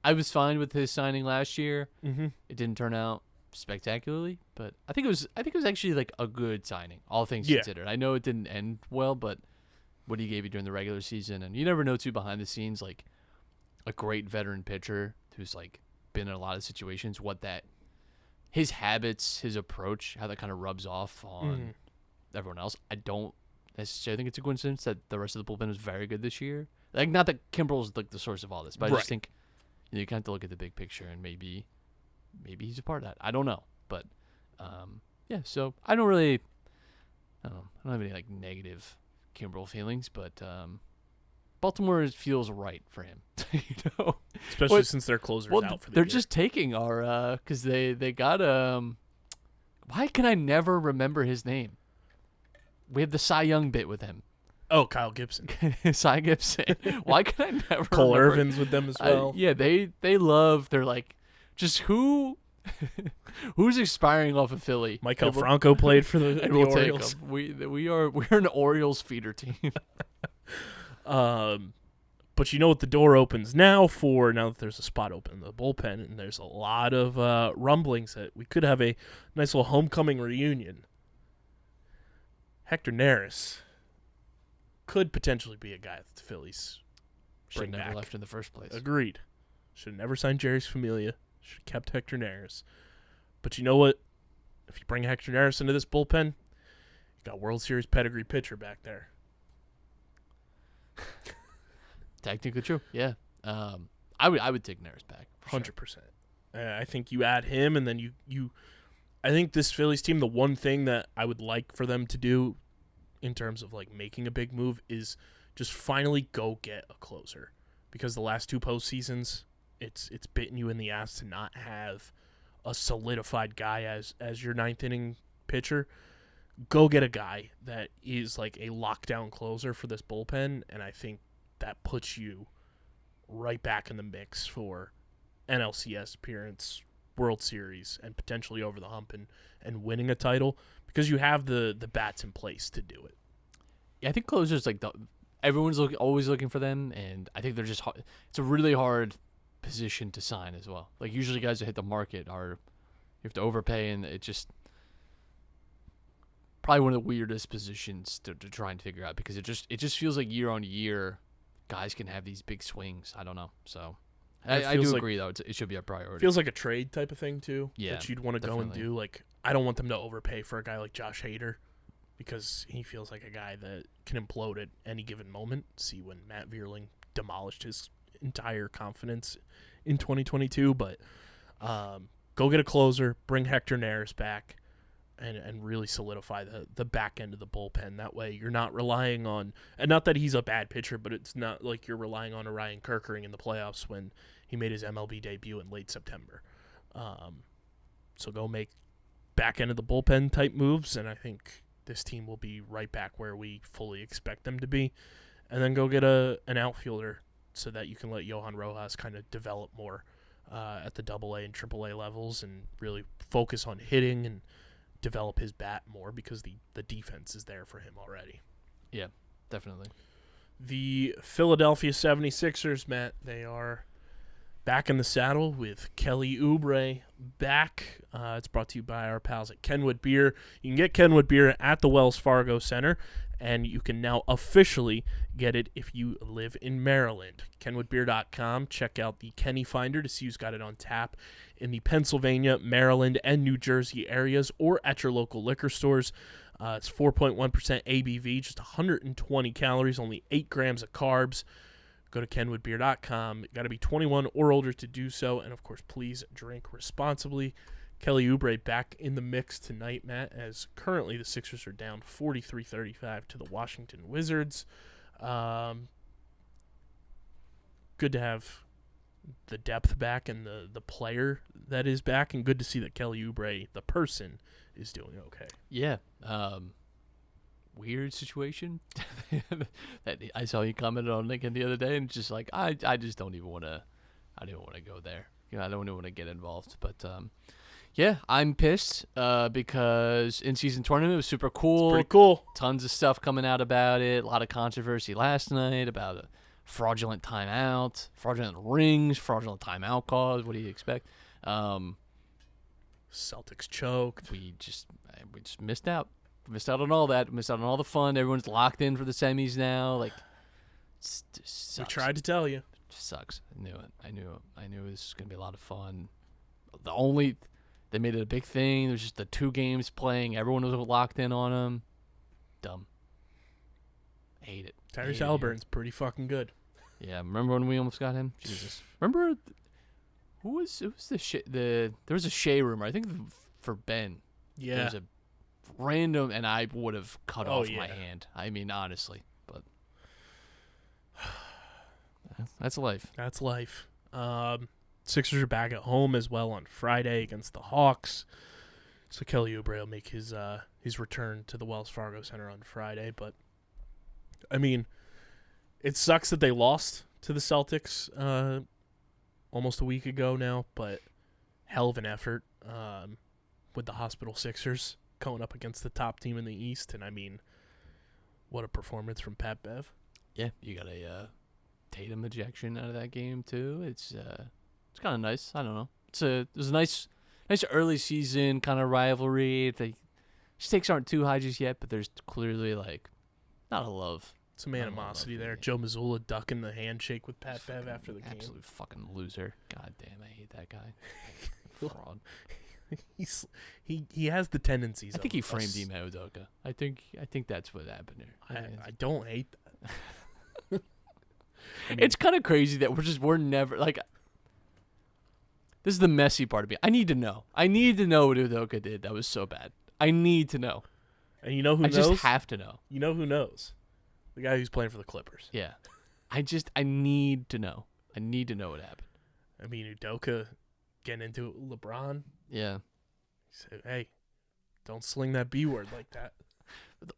Speaker 3: I was fine with his signing last year.
Speaker 1: Mm-hmm.
Speaker 3: It didn't turn out spectacularly, but I think it was actually a good signing, all things considered. I know it didn't end well, but what he gave you during the regular season, and you never know too behind the scenes, a great veteran pitcher who's been in a lot of situations, his habits, his approach, how that kind of rubs off on everyone else. I don't necessarily think it's a coincidence that the rest of the bullpen was very good this year. Not that Kimbrell's the source of all this, but I just think you kind of have to look at the big picture and maybe he's a part of that. I don't know, but yeah. So I don't have any negative Kimbrell feelings, but Baltimore feels right for him,
Speaker 1: especially since their closer's out for the
Speaker 3: they're
Speaker 1: year.
Speaker 3: Just taking our because they got why can I never remember his name? We have the Cy Young bit with him.
Speaker 1: Oh, Kyle Gibson.
Speaker 3: Cy Gibson. Why can I never
Speaker 1: Cole
Speaker 3: remember?
Speaker 1: Irvin's with them as well.
Speaker 3: Yeah, they love. They're just who's expiring off of Philly.
Speaker 1: Michael Franco played for the
Speaker 3: we'll
Speaker 1: Orioles.
Speaker 3: Take them. We're an Orioles feeder team.
Speaker 1: But you know what the door opens now that there's a spot open in the bullpen, and there's a lot of rumblings that we could have a nice little homecoming reunion. Hector Neris could potentially be a guy that the Phillies
Speaker 3: should never
Speaker 1: back.
Speaker 3: left in the first place.
Speaker 1: Agreed. Should have never signed Jerry's Familia. Should have kept Hector Neris. But you know what? If you bring Hector Neris into this bullpen, you got World Series pedigree pitcher back there.
Speaker 3: Technically true. Yeah. I would take Neris back.
Speaker 1: 100%. I think you add him, and then you. I think this Phillies team, the one thing that I would like for them to do in terms of making a big move is just finally go get a closer, because the last two postseasons, it's bitten you in the ass to not have a solidified guy as your ninth inning pitcher. Go get a guy that is a lockdown closer for this bullpen, and I think that puts you right back in the mix for NLCS appearance, World Series, and potentially over the hump and winning a title, because you have the bats in place to do it.
Speaker 3: Yeah, I think closers everyone's always looking for them, and I think they're just hard. It's a really hard position to sign as well. Usually guys that hit the market you have to overpay, and it just probably one of the weirdest positions to try and figure out, because it just feels like year on year guys can have these big swings. I don't know. So
Speaker 1: It
Speaker 3: I do
Speaker 1: feels
Speaker 3: agree, though. It should be a priority.
Speaker 1: Feels like a trade type of thing, too,
Speaker 3: Yeah,
Speaker 1: that you'd want to go and
Speaker 3: definitely.
Speaker 1: do. Like, I don't want them to overpay for a guy like Josh Hader because he feels like a guy that can implode at any given moment. See when Matt Vierling demolished his entire confidence in 2022. But go get a closer, bring Hector Neris back, and really solidify the back end of the bullpen. That way you're not relying on – and not that he's a bad pitcher, but it's not like you're relying on Ryan Kerkering in the playoffs when he made his MLB debut in late September. So go make back end of the bullpen type moves, and I think this team will be right back where we fully expect them to be. And then go get an outfielder so that you can let Johan Rojas kind of develop more at the AA and AAA levels and really focus on hitting and develop his bat more because the defense is there for him already.
Speaker 3: Yeah, definitely.
Speaker 1: The Philadelphia 76ers, Matt, they are back in the saddle with Kelly Oubre back. It's brought to you by our pals at Kenwood Beer. You can get Kenwood Beer at the Wells Fargo Center, and you can now officially get it if you live in Maryland. KenwoodBeer.com. Check out the Kenny Finder to see who's got it on tap in the Pennsylvania, Maryland, and New Jersey areas or at your local liquor stores. It's 4.1% ABV, just 120 calories, only 8 grams of carbs. Go to KenwoodBeer.com. Got to be 21 or older to do so. And, of course, please drink responsibly. Kelly Oubre back in the mix tonight, Matt, as currently the Sixers are down 43-35 to the Washington Wizards. Good to have the depth back and the player that is back, and good to see that Kelly Oubre, the person, is doing okay.
Speaker 3: Yeah. Weird situation that I saw you commented on LinkedIn the other day, and just like I just don't even want to. I don't want to go there. You know, I don't even want to get involved. But yeah, I'm pissed because in-season tournament was super cool.
Speaker 1: It's pretty cool.
Speaker 3: Tons of stuff coming out about it. A lot of controversy last night about a fraudulent timeout, fraudulent rings, fraudulent timeout calls. What do you expect?
Speaker 1: Celtics choked.
Speaker 3: We just missed out. Missed out on all that. Missed out on all the fun. Everyone's locked in for the semis now. Like, it sucks.
Speaker 1: We tried to tell you.
Speaker 3: It sucks. I knew it. I knew it was gonna be a lot of fun. They made it a big thing. There's just the 2 games playing. Everyone was locked in on them. Dumb. I hate it.
Speaker 1: Tyrese Halliburton's pretty fucking good.
Speaker 3: Yeah. Remember when we almost got him? Jesus. Remember who was there was a Shea rumor. I think for Ben.
Speaker 1: Yeah.
Speaker 3: There was a random, and I would have cut off my
Speaker 1: yeah.
Speaker 3: hand. I mean, honestly, but that's life.
Speaker 1: That's life. Sixers are back at home as well on Friday against the Hawks. So Kelly Oubre will make his return to the Wells Fargo Center on Friday. But, I mean, it sucks that they lost to the Celtics almost a week ago now, but hell of an effort with the Hospital Sixers going up against the top team in the East. And, I mean, what a performance from Pat Bev.
Speaker 3: Yeah, you got a Tatum ejection out of that game too. It's kind of nice. I don't know. It was a nice early season kind of rivalry. The stakes aren't too high just yet, but there's clearly like not a love.
Speaker 1: Some animosity there. Joe Mazzulla ducking the handshake with Pat Bev after the game.
Speaker 3: Absolute fucking loser. God damn, I hate that guy. Fraud.
Speaker 1: He has the tendencies.
Speaker 3: I think he
Speaker 1: of
Speaker 3: framed
Speaker 1: us.
Speaker 3: Ime Udoka. I think that's what happened here.
Speaker 1: I don't hate that. I mean,
Speaker 3: It's kind of crazy that we're never like. This is the messy part of me. I need to know. I need to know what Udoka did. That was so bad. I need to know.
Speaker 1: and you know who
Speaker 3: I
Speaker 1: knows?
Speaker 3: just have to know.
Speaker 1: You know who knows? The guy who's playing for the Clippers.
Speaker 3: Yeah. I need to know. I need to know what happened.
Speaker 1: I mean, Udoka getting into LeBron.
Speaker 3: Yeah.
Speaker 1: He said, "Hey, don't sling that B word like that."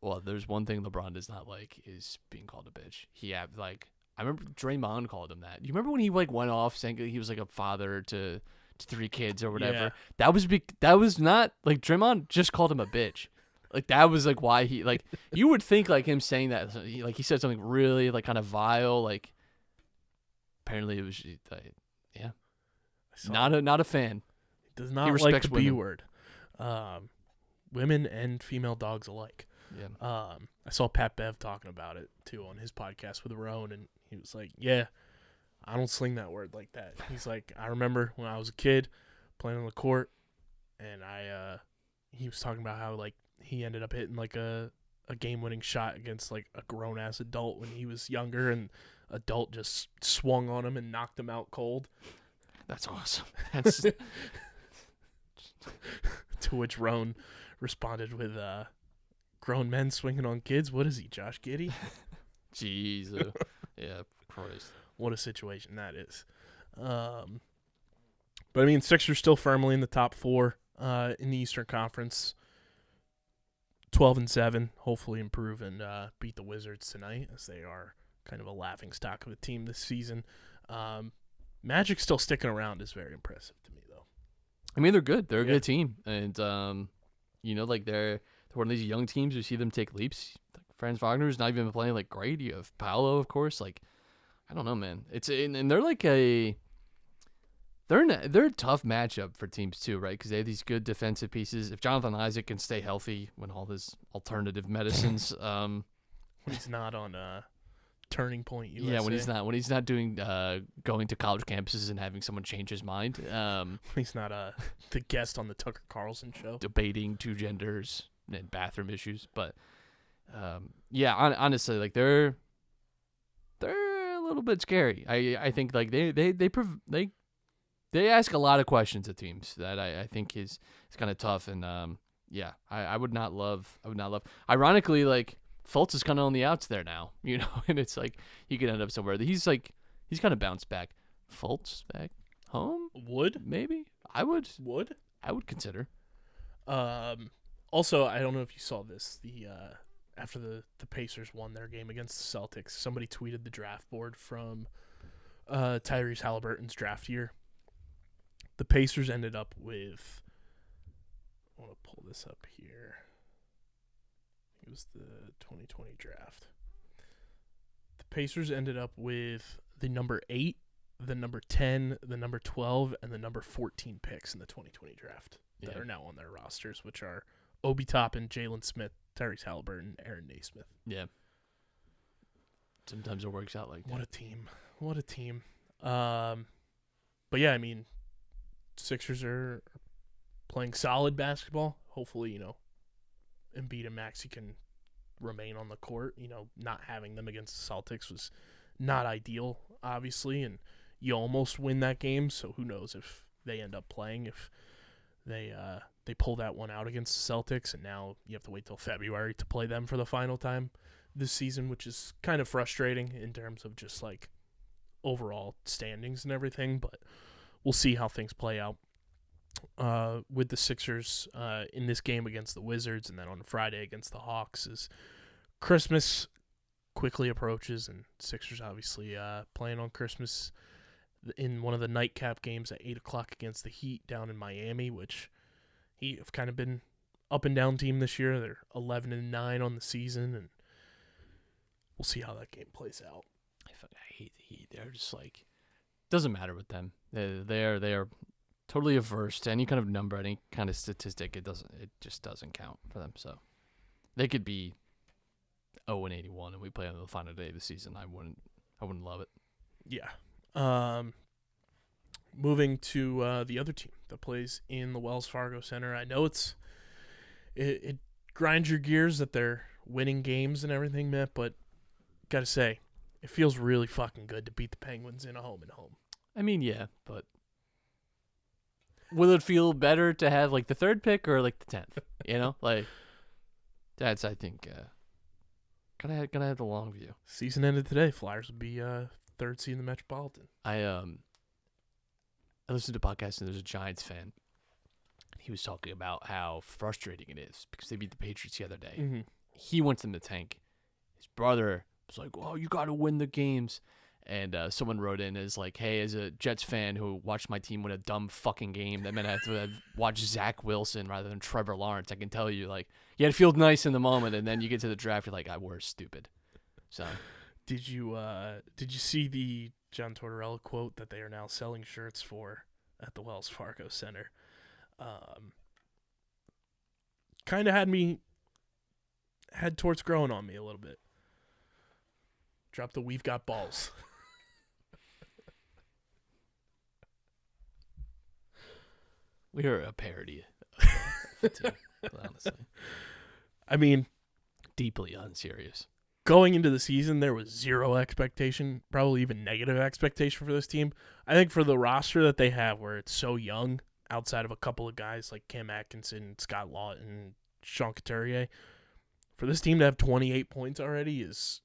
Speaker 3: Well, there's one thing LeBron does not like is being called a bitch. I remember Draymond called him that. You remember when he went off saying that he was like a father to 3 kids or whatever?
Speaker 1: Yeah.
Speaker 3: That was not like Draymond just called him a bitch. Like that was like why he like you would think like him saying that he said something really like kind of vile like apparently it was yeah. Not a fan.
Speaker 1: He does
Speaker 3: He
Speaker 1: not like
Speaker 3: respects
Speaker 1: the B
Speaker 3: women.
Speaker 1: word. Women and female dogs alike.
Speaker 3: Yeah.
Speaker 1: I saw Pat Bev talking about it too on his podcast with Roan, and He was like, yeah, I don't sling that word like that. He's like, I remember when I was a kid playing on the court, and he was talking about how like he ended up hitting like a game-winning shot against like a grown-ass adult when he was younger, and adult just swung on him and knocked him out cold.
Speaker 3: That's awesome. That's
Speaker 1: to which Roan responded with, grown men swinging on kids? What is he, Josh Giddey?
Speaker 3: jeez. Yeah, Christ.
Speaker 1: What a situation that is. But I mean, Sixers still firmly in the top 4 in the Eastern Conference. 12-7, hopefully improve and beat the Wizards tonight, as they are kind of a laughing stock of a team this season. Magic still sticking around is very impressive to me, though.
Speaker 3: I mean, they're good. They're a good team, and like they're one of these young teams. You see them take leaps. Franz Wagner's not even playing like great. You have Paolo, of course. Like, I don't know, man. And they're like they're a tough matchup for teams too, right? Because they have these good defensive pieces. If Jonathan Isaac can stay healthy when all his alternative medicines,
Speaker 1: when he's not on Turning Point USA.
Speaker 3: Yeah, when he's not doing going to college campuses and having someone change his mind.
Speaker 1: He's not the guest on the Tucker Carlson show
Speaker 3: debating two genders and bathroom issues. But honestly, like they're a little bit scary. I think like they ask a lot of questions of teams that I think is kind of tough. And I would not love. Ironically, like Fultz is kind of on the outs there now, and it's like he could end up somewhere. He's kind of bounced back. Fultz back home? Maybe. I would consider.
Speaker 1: Also, I don't know if you saw this. After the Pacers won their game against the Celtics, somebody tweeted the draft board from Tyrese Halliburton's draft year. The Pacers ended up with, I want to pull this up here. It was the 2020 draft. The Pacers ended up with the number 8, the number 10, the number 12, and the number 14 picks in the 2020 draft that are now on their rosters, which are Obi Toppin, Jalen Smith, Tyrese Halliburton, Aaron Nesmith.
Speaker 3: Yeah. Sometimes it works out like that.
Speaker 1: What a team. But yeah, I mean, Sixers are playing solid basketball. Hopefully, Embiid and Maxey can remain on the court. Not having them against the Celtics was not ideal, obviously, and you almost win that game. So who knows if they end up playing, if they pull that one out against the Celtics, and now you have to wait till February to play them for the final time this season, which is kind of frustrating in terms of just like overall standings and everything. But we'll see how things play out with the Sixers in this game against the Wizards, and then on Friday against the Hawks as Christmas quickly approaches, and Sixers obviously playing on Christmas in one of the nightcap games at 8 o'clock against the Heat down in Miami, which Heat have kind of been up and down team this year. They're 11-9 on the season, and we'll see how that game plays out.
Speaker 3: I hate the Heat. They're just like, doesn't matter with them. They are totally averse to any kind of number, any kind of statistic. It just doesn't count for them. So they could be 0-81, and we play on the final day of the season. I wouldn't love it.
Speaker 1: Yeah. Moving to the other team that plays in the Wells Fargo Center. I know it grinds your gears that they're winning games and everything, Matt, but gotta say, it feels really fucking good to beat the Penguins in a home and home.
Speaker 3: I mean, yeah, but will it feel better to have like the 3rd pick or like the 10th? Like that's, I think, gonna have the long view.
Speaker 1: Season ended today. Flyers would be 3rd seed in the Metropolitan.
Speaker 3: I listened to a podcast, and there's a Giants fan. He was talking about how frustrating it is because they beat the Patriots the other day.
Speaker 1: Mm-hmm.
Speaker 3: He wants them to tank. His brother was like, "Oh, you got to win the games." And someone wrote in as like, "Hey, as a Jets fan who watched my team win a dumb fucking game, that meant I have to watch Zach Wilson rather than Trevor Lawrence. I can tell you, like, yeah, it feels nice in the moment, and then you get to the draft, you're like, we're stupid." So,
Speaker 1: did you see the John Tortorella quote that they are now selling shirts for at the Wells Fargo Center? Kind of had towards growing on me a little bit. Drop the "We've got balls."
Speaker 3: We are a parody. Honestly,
Speaker 1: I mean,
Speaker 3: deeply unserious.
Speaker 1: going into the season, there was zero expectation, probably even negative expectation for this team. I think for the roster that they have, where it's so young, outside of a couple of guys like Cam Atkinson, Scott Lawton, Sean Couturier, for this team to have 28 points already is,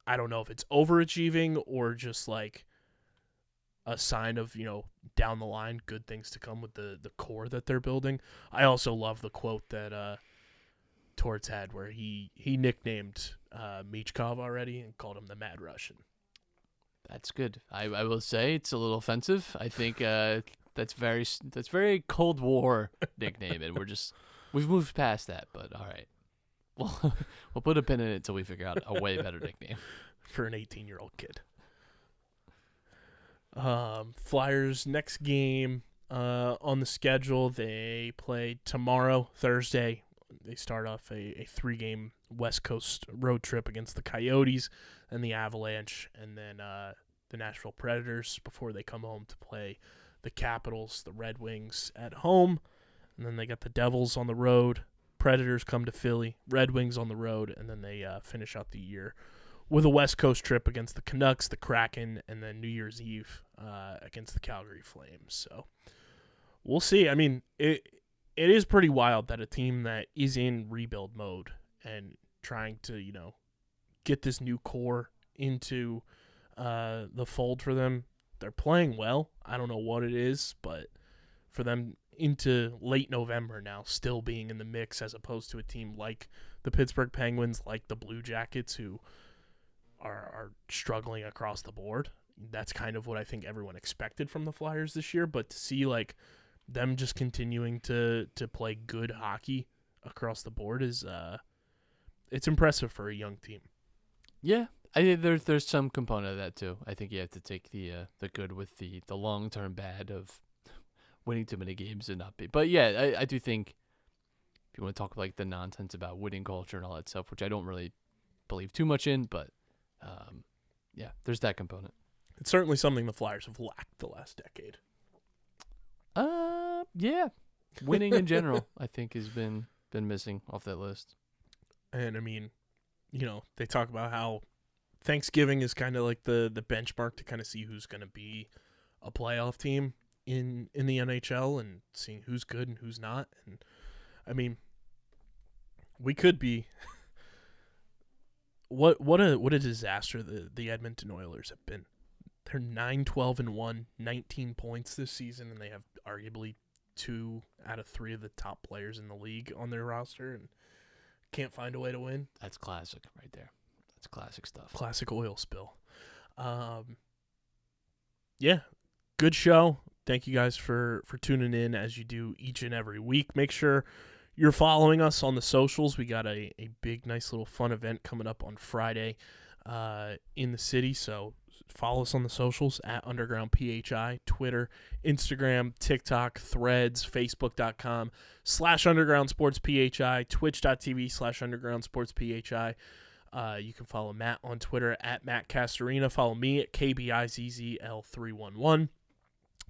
Speaker 1: I don't know if it's overachieving or just like a sign of, down the line, good things to come with the core that they're building. I also love the quote that Torts had where he nicknamed Michkov already and called him the Mad Russian.
Speaker 3: That's good. I will say it's a little offensive. I think that's very Cold War nickname, and we've moved past that. But all right, we'll put a pin in it until we figure out a way better nickname
Speaker 1: for an 18-year-old kid. Flyers next game on the schedule. They play tomorrow, Thursday. They start off a 3-game West Coast road trip against the Coyotes and the Avalanche, and then the Nashville Predators before they come home to play the Capitals, the Red Wings at home, and then they got the Devils on the road. Predators come to Philly, Red Wings on the road, and then they finish out the year with a West Coast trip against the Canucks, the Kraken, and then New Year's Eve against the Calgary Flames. So we'll see. I mean, it is pretty wild that a team that is in rebuild mode and trying to, get this new core into the fold for them, they're playing well. I don't know what it is, but for them into late November now, still being in the mix as opposed to a team like the Pittsburgh Penguins, like the Blue Jackets, who are struggling across the board. That's kind of what I think everyone expected from the Flyers this year, but to see them just continuing to play good hockey across the board is it's impressive for a young team.
Speaker 3: Yeah, I think there's some component of that too. I think you have to take the good with the long-term bad of winning too many games and not be. But yeah, I do think if you want to talk like the nonsense about winning culture and all that stuff, which I don't really believe too much in, but yeah, there's that component.
Speaker 1: It's certainly something the Flyers have lacked the last decade.
Speaker 3: Yeah, winning in general, I think has been missing off that list.
Speaker 1: And I mean, they talk about how Thanksgiving is kind of like the benchmark to kind of see who's going to be a playoff team in the NHL and seeing who's good and who's not. And I mean, we could be. What a disaster the Edmonton Oilers have been. They're 9-12-1, 19 points this season, and they have arguably 2 out of 3 of the top players in the league on their roster, and can't find a way to win.
Speaker 3: That's classic right there. That's classic stuff.
Speaker 1: Classic oil spill. Yeah, good show. Thank you guys for tuning in as you do each and every week. Make sure you're following us on the socials. We got a big, nice little fun event coming up on Friday in the city, so follow us on the socials at Underground PHI, Twitter, Instagram, TikTok, Threads, Facebook.com/Underground Sports PHI, Twitch.tv/Underground Sports PHI. You can follow Matt on Twitter at Matt Castorina. Follow me at KBIZZL311.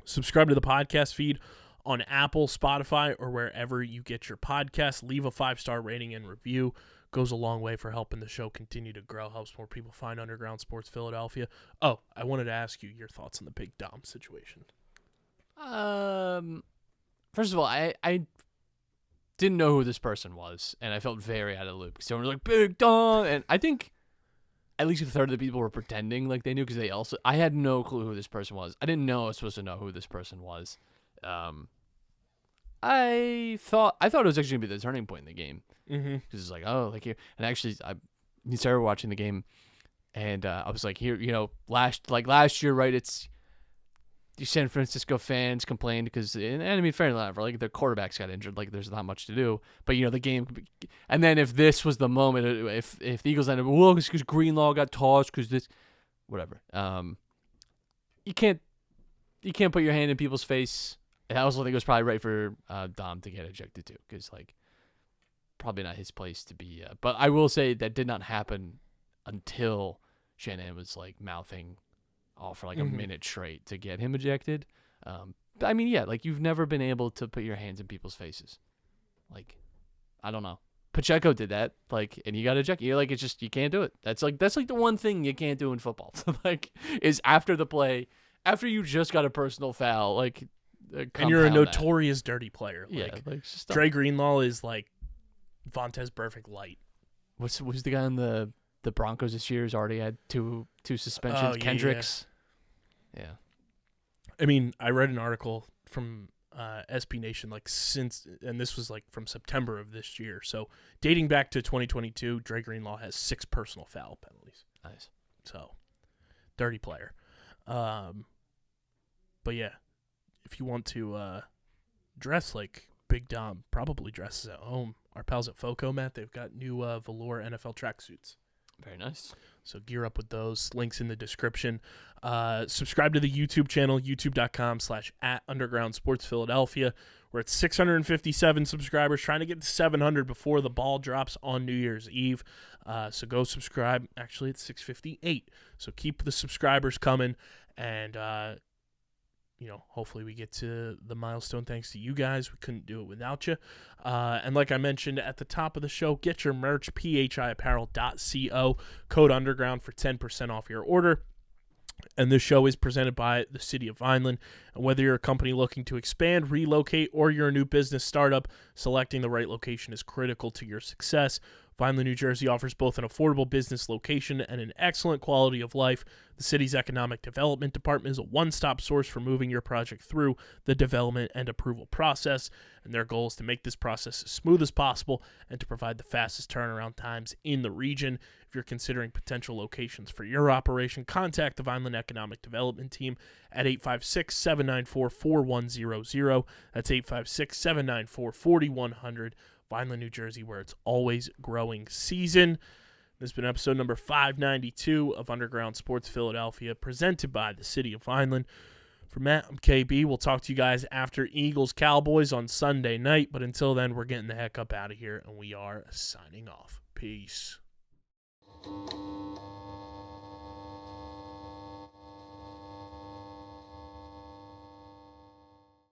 Speaker 1: Subscribe to the podcast feed on Apple, Spotify, or wherever you get your podcasts. Leave a 5-star rating and review. Goes a long way for helping the show continue to grow, helps more people find Underground Sports Philadelphia. Oh, I wanted to ask you your thoughts on the Big Dom situation.
Speaker 3: First of all, I didn't know who this person was, and I felt very out of the loop because everyone was like, Big Dom, and I think at least a third of the people were pretending like they knew because I had no clue who this person was. I didn't know I was supposed to know who this person was. I thought it was actually gonna be the turning point in the game because it's like, oh, like here, and actually I started watching the game, and I was like, here, last year, right? It's the San Francisco fans complained because, and I mean, fair enough, like their quarterbacks got injured, like there's not much to do, but the game, and then if this was the moment, if the Eagles ended up, well, because Greenlaw got tossed, because this, whatever, you can't put your hand in people's face. I also think it was probably right for Dom to get ejected too, because probably not his place to be. But I will say that did not happen until Shanahan was like mouthing off for like a minute straight to get him ejected. I mean, yeah, like you've never been able to put your hands in people's faces. Like, I don't know. Pacheco did that, like, and you got ejected. You're like, it's just you can't do it. That's like the one thing you can't do in football. Like, is after the play, after you just got a personal foul, like,
Speaker 1: and you're a notorious dirty player.
Speaker 3: Yeah,
Speaker 1: like
Speaker 3: just
Speaker 1: Dre Greenlaw is like Vontez Burfict light.
Speaker 3: Who's the guy on the Broncos this year? Has already had two suspensions. Kendricks. Yeah.
Speaker 1: I mean, I read an article from SB Nation and this was like from September of this year. So dating back to 2022, Dre Greenlaw has 6 personal foul penalties.
Speaker 3: Nice.
Speaker 1: So dirty player. But yeah, if you want to dress like Big Dom probably dresses at home, our pals at Foco, Matt, they've got new velour NFL tracksuits.
Speaker 3: Very nice.
Speaker 1: So gear up with those. Links in the description. Subscribe to the YouTube channel, youtube.com/@undergroundsportsphiladelphia. We're at 657 subscribers, trying to get to 700 before the ball drops on New Year's Eve. So go subscribe. Actually, it's 658. So keep the subscribers coming. And, hopefully we get to the milestone thanks to you guys. We couldn't do it without you. And like I mentioned at the top of the show, get your merch, phiapparel.co, code underground for 10% off your order. And this show is presented by the City of Vineland. And whether you're a company looking to expand, relocate, or you're a new business startup, selecting the right location is critical to your success. Vineland, New Jersey offers both an affordable business location and an excellent quality of life. The city's economic development department is a one-stop source for moving your project through the development and approval process, and their goal is to make this process as smooth as possible and to provide the fastest turnaround times in the region. If you're considering potential locations for your operation, contact the Vineland Economic Development Team at 856-794-4100. That's 856-794-4100. Vineland, New Jersey, where it's always growing season. This has been episode number 592 of Underground Sports Philadelphia, presented by the City of Vineland. For Matt, I'm KB. We'll talk to you guys after Eagles-Cowboys on Sunday night, but until then, we're getting the heck up out of here, and we are signing off. Peace.